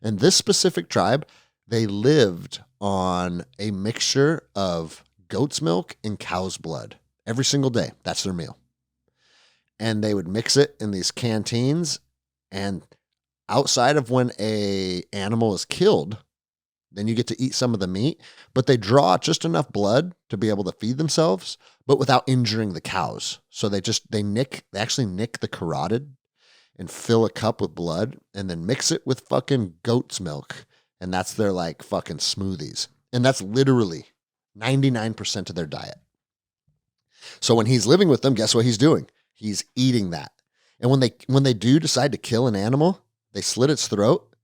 And this specific tribe, they lived on a mixture of goat's milk and cow's blood every single day. That's their meal. And they would mix it in these canteens, and outside of when a animal is killed, then you get to eat some of the meat, but they draw just enough blood to be able to feed themselves, but without injuring the cows. So they actually nick the carotid and fill a cup with blood and then mix it with fucking goat's milk. And that's their like fucking smoothies. And that's literally 99% of their diet. So when he's living with them, guess what he's doing? He's eating that. And when they do decide to kill an animal, they slit its throat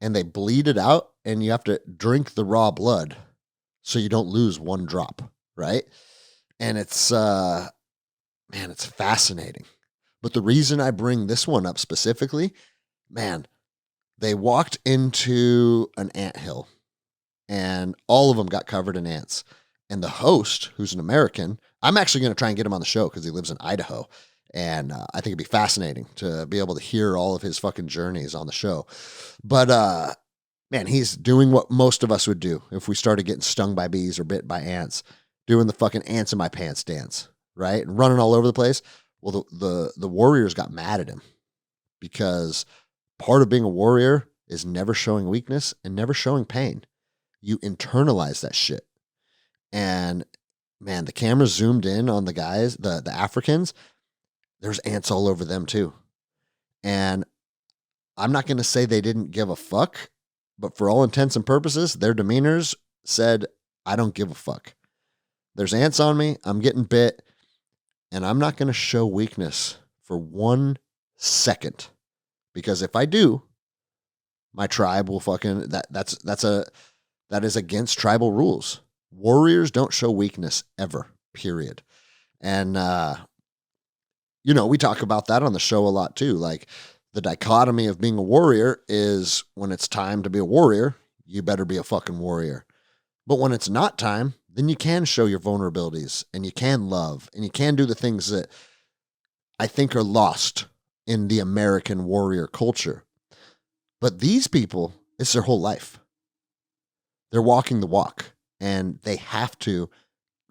and they bleed it out, and you have to drink the raw blood so you don't lose one drop, right? And it's it's fascinating. But the reason I bring this one up specifically, man, they walked into an anthill and all of them got covered in ants. And the host, who's an American, I'm actually going to try and get him on the show because he lives in Idaho. And I think it'd be fascinating to be able to hear all of his fucking journeys on the show. But, man, he's doing what most of us would do if we started getting stung by bees or bit by ants, doing the fucking ants in my pants dance, right? And running all over the place. Well, the warriors got mad at him because part of being a warrior is never showing weakness and never showing pain. You internalize that shit. And man, the camera zoomed in on the guys, the Africans. There's ants all over them too. And I'm not going to say they didn't give a fuck, but for all intents and purposes, their demeanors said, I don't give a fuck. There's ants on me. I'm getting bit. And I'm not going to show weakness for 1 second. Because if I do, my tribe will fucking, that is against tribal rules. Warriors don't show weakness ever, period. And, we talk about that on the show a lot too. Like the dichotomy of being a warrior is when it's time to be a warrior, you better be a fucking warrior. But when it's not time, then you can show your vulnerabilities and you can love and you can do the things that I think are lost in the American warrior culture. But these people, it's their whole life. They're walking the walk and they have to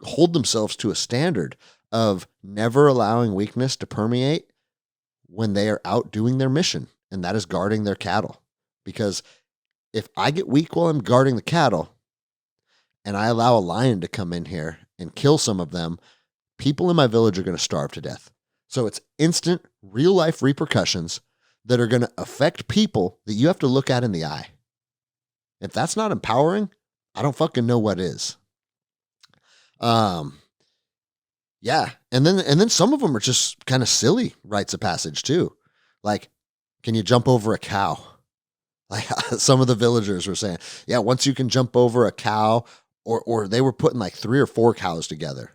hold themselves to a standard of never allowing weakness to permeate when they are out doing their mission, and that is guarding their cattle. Because if I get weak while I'm guarding the cattle and I allow a lion to come in here and kill some of them, people in my village are going to starve to death. So it's instant, real life repercussions that are going to affect people that you have to look at in the eye. If that's not empowering, I don't fucking know what is. Yeah. And then some of them are just kind of silly rites of passage too. Like, can you jump over a cow? Like some of the villagers were saying, yeah, once you can jump over a cow, or they were putting like 3 or 4 cows together.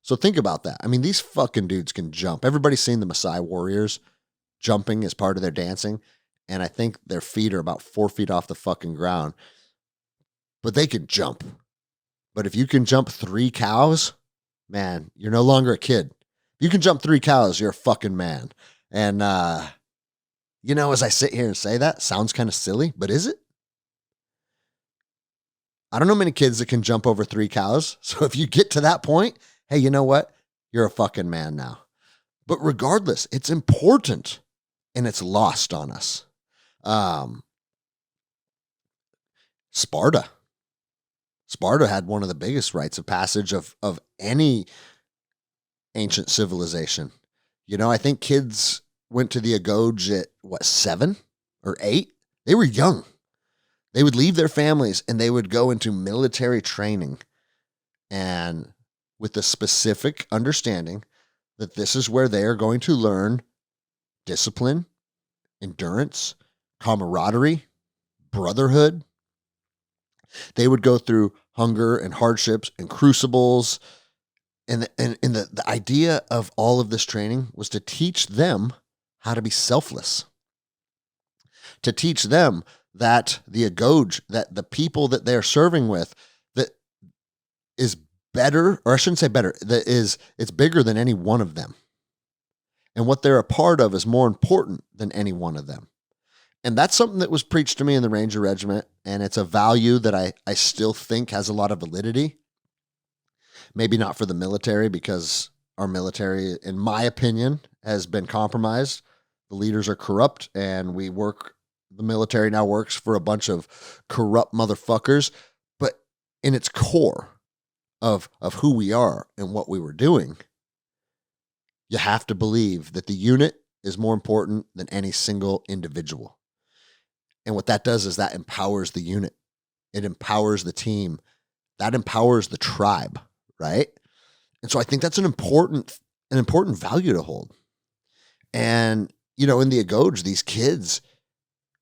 So think about that. I mean, these fucking dudes can jump. Everybody's seen the Maasai warriors jumping as part of their dancing. And I think their feet are about 4 feet off the fucking ground, but they can jump. But if you can jump 3 cows, man, you're no longer a kid. If you can jump 3 cows, you're a fucking man. And, as I sit here and say that, sounds kind of silly, but is it? I don't know many kids that can jump over 3 cows. So if you get to that point, hey, you know what? You're a fucking man now. But regardless, it's important and it's lost on us. Sparta had one of the biggest rites of passage of any ancient civilization. I think kids went to the Agoge at 7 or 8? They were young. They would leave their families and they would go into military training, and with the specific understanding that this is where they are going to learn discipline, endurance, camaraderie, brotherhood. They would go through hunger and hardships and crucibles. And the idea of all of this training was to teach them how to be selfless, to teach them that the Agoge, that the people that they're serving with, that is better, or I shouldn't say better, it's bigger than any one of them. And what they're a part of is more important than any one of them. And that's something that was preached to me in the Ranger Regiment, and it's a value that I still think has a lot of validity. Maybe not for the military, because our military, in my opinion, has been compromised. The leaders are corrupt, and the military now works for a bunch of corrupt motherfuckers. But in its core of who we are and what we were doing, you have to believe that the unit is more important than any single individual. And what that does is that empowers the unit. It empowers the team. That empowers the tribe, right? And so I think that's an important value to hold. And, in the Agoge, these kids,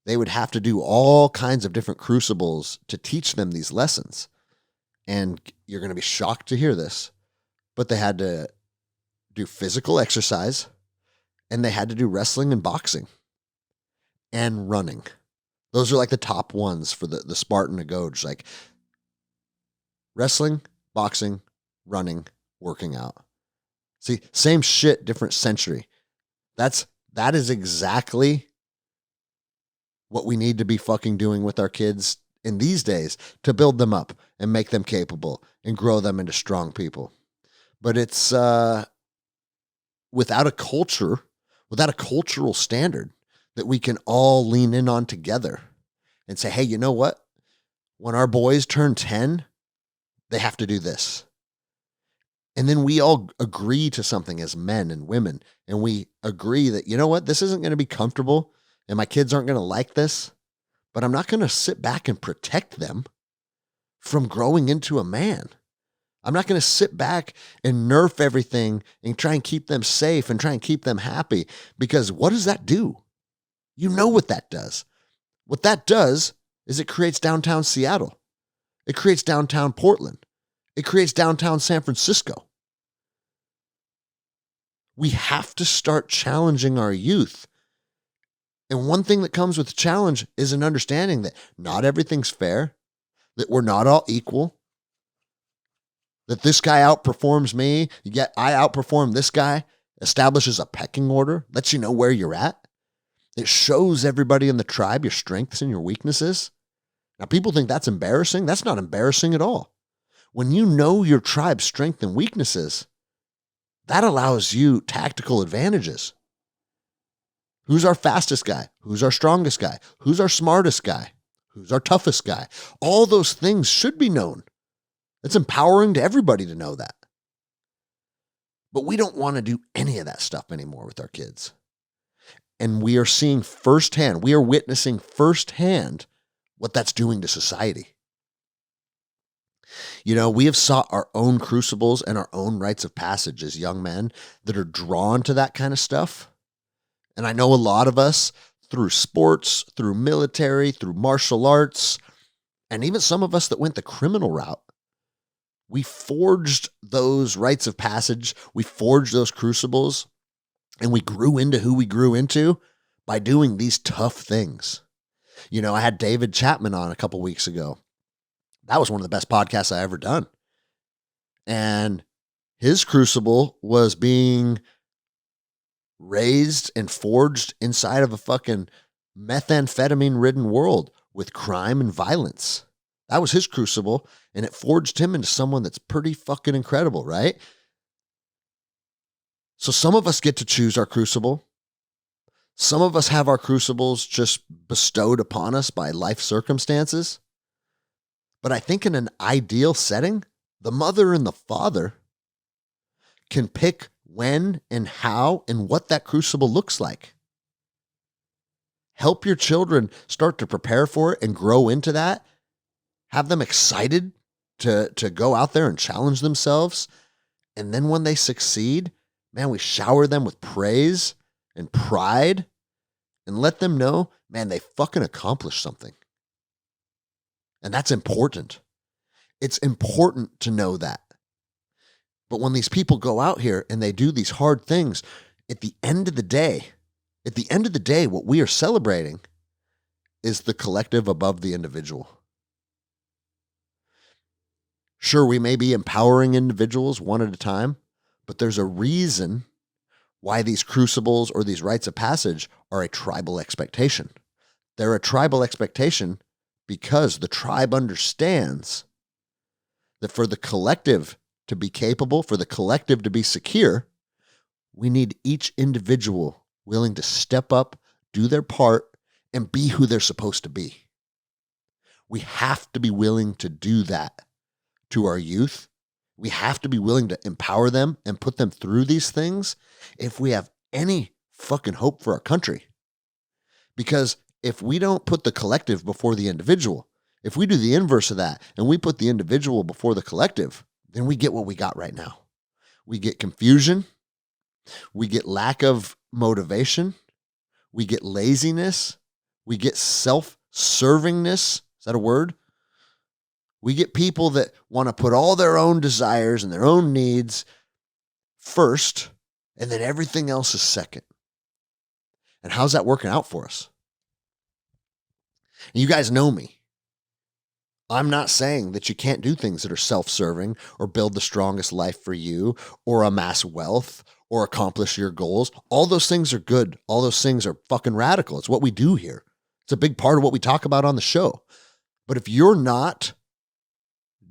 they would have to do all kinds of different crucibles to teach them these lessons. And you're going to be shocked to hear this, but they had to do physical exercise, and they had to do wrestling and boxing and running. Those are like the top ones for the Spartan Agoge, like wrestling, boxing, running, working out. See, same shit, different century. That is exactly what we need to be fucking doing with our kids in these days to build them up and make them capable and grow them into strong people. But it's without a cultural standard that we can all lean in on together and say, hey, you know what? When our boys turn 10, they have to do this. And then we all agree to something as men and women, and we agree that, you know what? This isn't going to be comfortable, and my kids aren't going to like this, but I'm not going to sit back and protect them from growing into a man. I'm not going to sit back and nerf everything and try and keep them safe and try and keep them happy, because what does that do? You know what that does. What that does is it creates downtown Seattle. It creates downtown Portland. It creates downtown San Francisco. We have to start challenging our youth. And one thing that comes with challenge is an understanding that not everything's fair, that we're not all equal, that this guy outperforms me, yet I outperform this guy, establishes a pecking order, lets you know where you're at. It shows everybody in the tribe your strengths and your weaknesses. Now, people think that's embarrassing. That's not embarrassing at all. When you know your tribe's strengths and weaknesses, that allows you tactical advantages. Who's our fastest guy? Who's our strongest guy? Who's our smartest guy? Who's our toughest guy? All those things should be known. It's empowering to everybody to know that. But we don't want to do any of that stuff anymore with our kids. And we are seeing firsthand, we are witnessing firsthand what that's doing to society. We have sought our own crucibles and our own rites of passage as young men that are drawn to that kind of stuff. And I know a lot of us, through sports, through military, through martial arts, and even some of us that went the criminal route, we forged those rites of passage, we forged those crucibles, and we grew into who we grew into by doing these tough things. I had David Chapman on a couple weeks ago. That was one of the best podcasts I ever done. And his crucible was being raised and forged inside of a fucking methamphetamine-ridden world with crime and violence. That was his crucible, and it forged him into someone that's pretty fucking incredible, right? So some of us get to choose our crucible. Some of us have our crucibles just bestowed upon us by life circumstances. But I think in an ideal setting, the mother and the father can pick when and how and what that crucible looks like. Help your children start to prepare for it and grow into that. Have them excited to go out there and challenge themselves. And then when they succeed, man, we shower them with praise and pride and let them know, man, they fucking accomplished something. And that's important. It's important to know that. But when these people go out here and they do these hard things, at the end of the day, what we are celebrating is the collective above the individual. Sure, we may be empowering individuals one at a time, but there's a reason why these crucibles or these rites of passage are a tribal expectation. They're a tribal expectation because the tribe understands that for the collective to be capable, for the collective to be secure, we need each individual willing to step up, do their part, and be who they're supposed to be. We have to be willing to do that to our youth. We have to be willing to empower them and put them through these things if we have any fucking hope for our country. Because if we don't put the collective before the individual, if we do the inverse of that and we put the individual before the collective, then we get what we got right now. we get confusion, we get lack of motivation, we get laziness, we get self-servingness. Is that a word? We get people that want to put all their own desires and their own needs first, and then everything else is second. And how's that working out for us? And you guys know me. I'm not saying that you can't do things that are self-serving or build the strongest life for you or amass wealth or accomplish your goals. All those things are good. All those things are fucking radical. It's what we do here. It's a big part of what we talk about on the show. But if you're not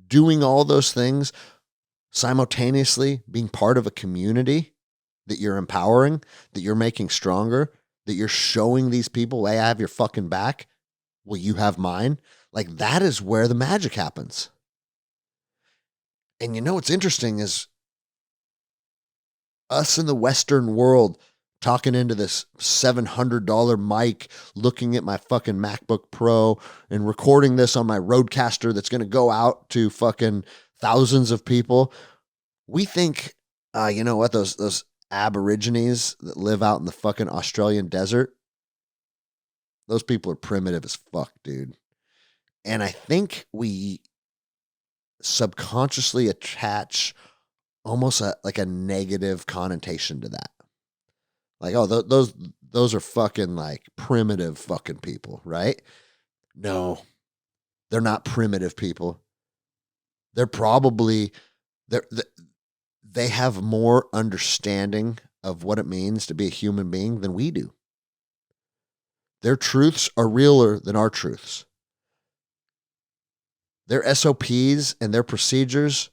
doing all those things simultaneously, being part of a community that you're empowering, that you're making stronger, that you're showing these people, hey, I have your fucking back, will you have mine? Like, that is where the magic happens. And you know what's interesting is us in the Western world talking into this $700 mic, looking at my fucking MacBook Pro and recording this on my Rodecaster that's going to go out to fucking thousands of people. We think, you know what, those Aborigines that live out in the fucking Australian desert, those people are primitive as fuck, dude. And I think we subconsciously attach almost like a negative connotation to that. Like, oh, those are fucking like primitive fucking people, right? No, they're not primitive people. They're probably, they have more understanding of what it means to be a human being than we do. Their truths are realer than our truths. Their SOPs and their procedures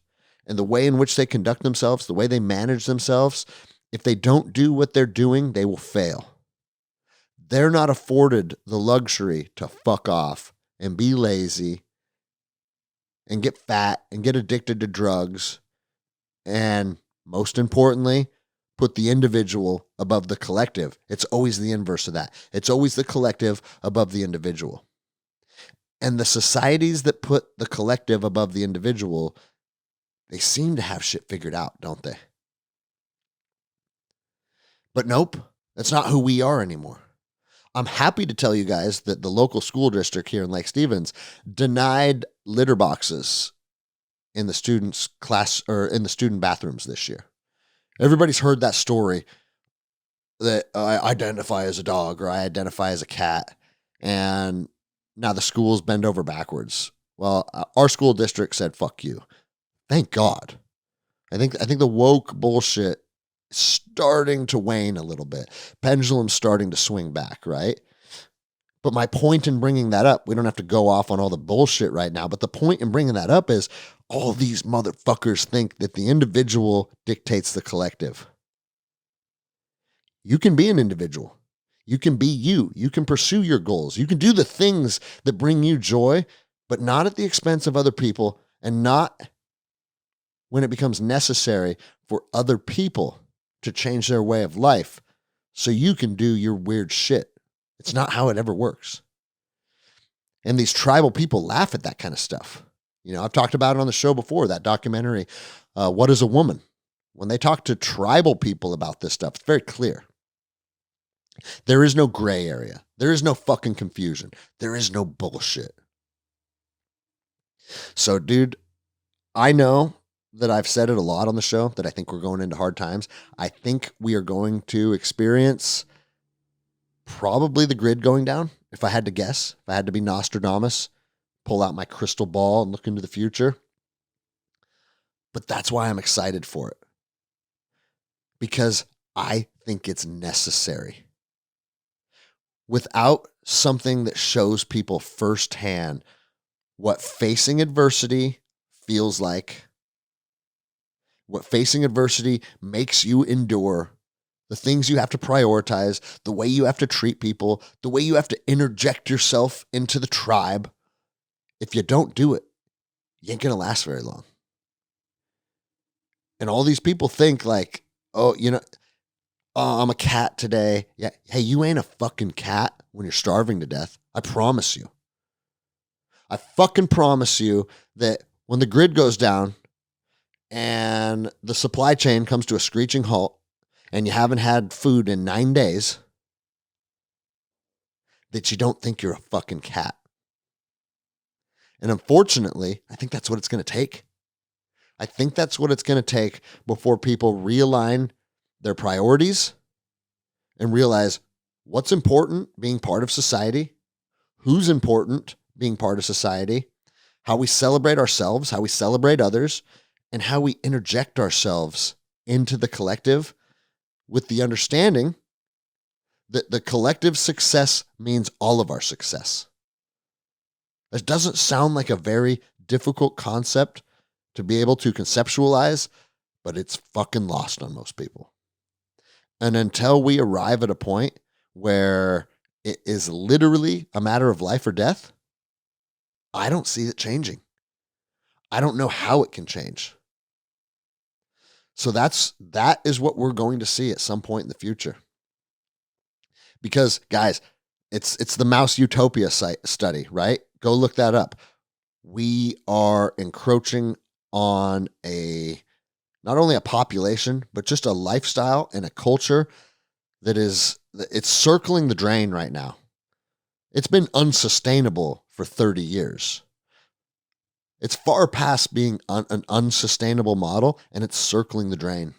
and the way in which they conduct themselves, the way they manage themselves, if they don't do what they're doing, they will fail. They're not afforded the luxury to fuck off and be lazy and get fat and get addicted to drugs. And most importantly, put the individual above the collective. It's always the inverse of that. It's always the collective above the individual. And the societies that put the collective above the individual, they seem to have shit figured out, don't they? But nope, that's not who we are anymore. I'm happy to tell you guys that the local school district here in Lake Stevens denied litter boxes in the students' class or in the student bathrooms this year. Everybody's heard that story that I identify as a dog or I identify as a cat, and now the schools bend over backwards. Well, our school district said, fuck you. Thank God. I think the woke bullshit is starting to wane a little bit. Pendulum's starting to swing back, right? But my point in bringing that up, we don't have to go off on all the bullshit right now, but the point in bringing that up is all these motherfuckers think that the individual dictates the collective. You can be an individual. You can be you. You can pursue your goals. You can do the things that bring you joy, but not at the expense of other people and not when it becomes necessary for other people to change their way of life so you can do your weird shit. It's not how it ever works. And these tribal people laugh at that kind of stuff. You know, I've talked about it on the show before, that documentary, What is a Woman? When they talk to tribal people about this stuff, it's very clear. There is no gray area. There is no fucking confusion. There is no bullshit. So, dude, I know that I've said it a lot on the show that I think we're going into hard times. I think we are going to experience probably the grid going down. If I had to guess, if I had to be Nostradamus, pull out my crystal ball and look into the future. But that's why I'm excited for it. Because I think it's necessary. Without something that shows people firsthand what facing adversity feels like, what facing adversity makes you endure, the things you have to prioritize, the way you have to treat people, the way you have to interject yourself into the tribe. If you don't do it, you ain't going to last very long. And all these people think like, oh, you know, oh, I'm a cat today. Yeah. Hey, you ain't a fucking cat when you're starving to death. I promise you. I fucking promise you that when the grid goes down and the supply chain comes to a screeching halt and you haven't had food in 9 days, that you don't think you're a fucking cat. And unfortunately, I think that's what it's going to take. I think that's what it's going to take before people realign their priorities and realize what's important being part of society, who's important being part of society, how we celebrate ourselves, how we celebrate others, and how we interject ourselves into the collective with the understanding that the collective success means all of our success. It doesn't sound like a very difficult concept to be able to conceptualize, but it's fucking lost on most people. And until we arrive at a point where it is literally a matter of life or death, I don't see it changing. I don't know how it can change. So that is what we're going to see at some point in the future. Because guys, it's the Mouse Utopia study, right? Go look that up. We are encroaching on not only a population, but just a lifestyle and a culture it's circling the drain right now. It's been unsustainable for 30 years. It's far past being an unsustainable model, and it's circling the drain.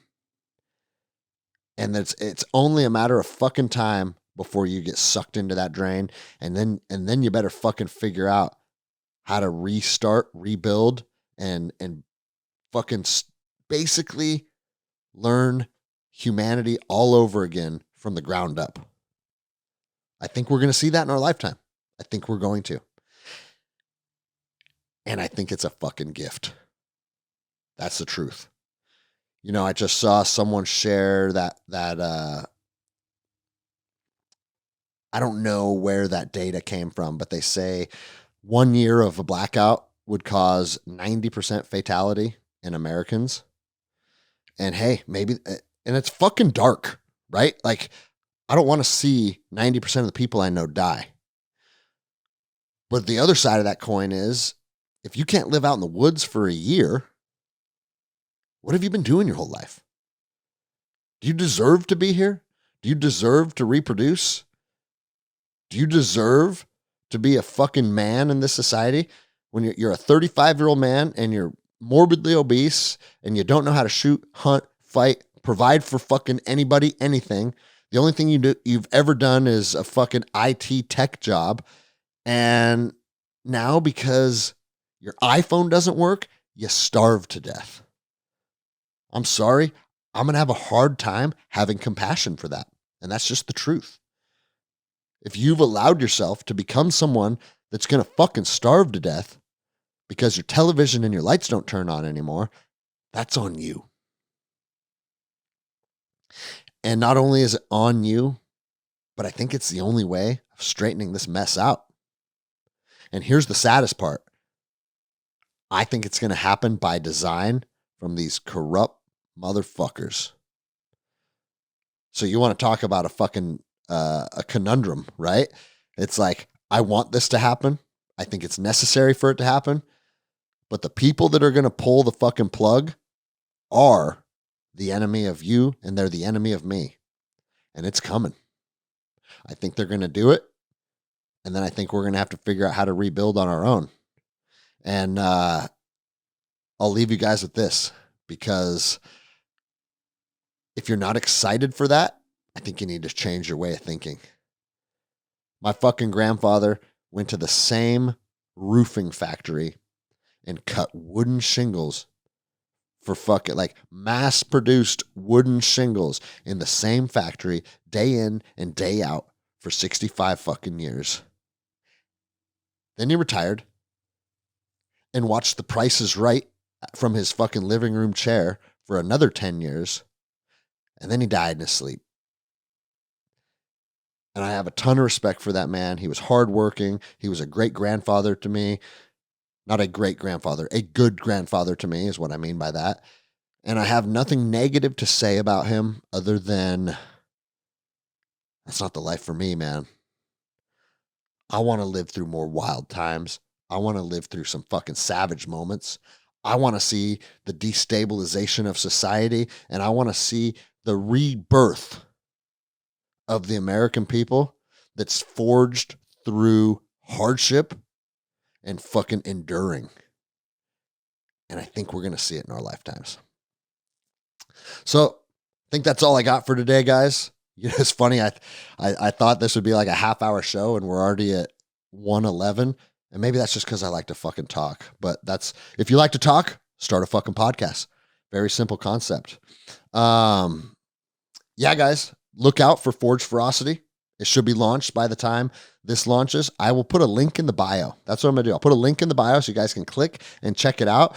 And it's only a matter of fucking time before you get sucked into that drain, and then you better fucking figure out how to restart, rebuild, and fucking basically learn humanity all over again from the ground up. I think we're going to see that in our lifetime. I think we're going to. And I think it's a fucking gift. That's the truth. You know, I just saw someone share that I don't know where that data came from, but they say 1 year of a blackout would cause 90% fatality in Americans. And hey, maybe, and it's fucking dark, right? Like, I don't want to see 90% of the people I know die. But the other side of that coin is, if you can't live out in the woods for a year, what have you been doing your whole life? Do you deserve to be here? Do you deserve to reproduce? Do you deserve to be a fucking man in this society when you're a 35-year-old man and you're morbidly obese and you don't know how to shoot, hunt, fight, provide for fucking anybody, anything? The only thing you've ever done is a fucking IT tech job. And now because your iPhone doesn't work, you starve to death. I'm sorry. I'm going to have a hard time having compassion for that. And that's just the truth. If you've allowed yourself to become someone that's going to fucking starve to death because your television and your lights don't turn on anymore, that's on you. And not only is it on you, but I think it's the only way of straightening this mess out. And here's the saddest part. I think it's going to happen by design from these corrupt motherfuckers. So you want to talk about a fucking a conundrum, right? It's like, I want this to happen. I think it's necessary for it to happen. But the people that are going to pull the fucking plug are the enemy of you, and they're the enemy of me. And it's coming. I think they're going to do it. And then I think we're going to have to figure out how to rebuild on our own. And I'll leave you guys with this, because if you're not excited for that, I think you need to change your way of thinking. My fucking grandfather went to the same roofing factory and cut wooden shingles for fucking, like, mass produced wooden shingles in the same factory day in and day out for 65 fucking years. Then he retired and watched The Price is Right from his fucking living room chair for another 10 years. And then he died in his sleep. And I have a ton of respect for that man. He was hardworking. He was a great grandfather to me. Not a great grandfather, a good grandfather to me is what I mean by that. And I have nothing negative to say about him other than that's not the life for me, man. I want to live through more wild times. I want to live through some fucking savage moments. I want to see the destabilization of society, and I want to see the rebirth of the American people that's forged through hardship and fucking enduring. And I think we're going to see it in our lifetimes. So I think that's all I got for today, guys. You know, it's funny. I thought this would be like a half-hour show, and we're already at 1:11. And maybe that's just because I like to fucking talk. But if you like to talk, start a fucking podcast. Very simple concept. Yeah, guys, look out for Forge Ferocity. It should be launched by the time this launches. I will put a link in the bio. That's what I'm going to do. I'll put a link in the bio so you guys can click and check it out.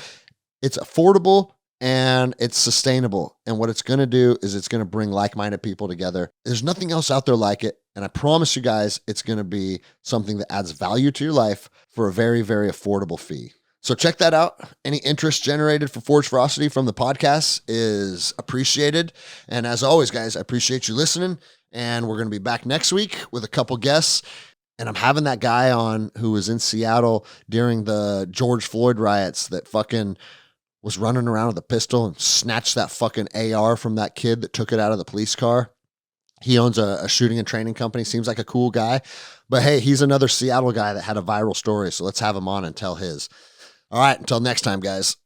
It's affordable and it's sustainable. And what it's going to do is it's going to bring like-minded people together. There's nothing else out there like it. And I promise you guys, it's going to be something that adds value to your life for a very, very affordable fee. So check that out. Any interest generated for Forge Ferocity from the podcast is appreciated. And as always, guys, I appreciate you listening. And we're going to be back next week with a couple guests. And I'm having that guy on who was in Seattle during the George Floyd riots that fucking was running around with a pistol and snatched that fucking AR from that kid that took it out of the police car. He owns a shooting and training company. Seems like a cool guy. But hey, he's another Seattle guy that had a viral story. So let's have him on and tell his. All right, until next time, guys.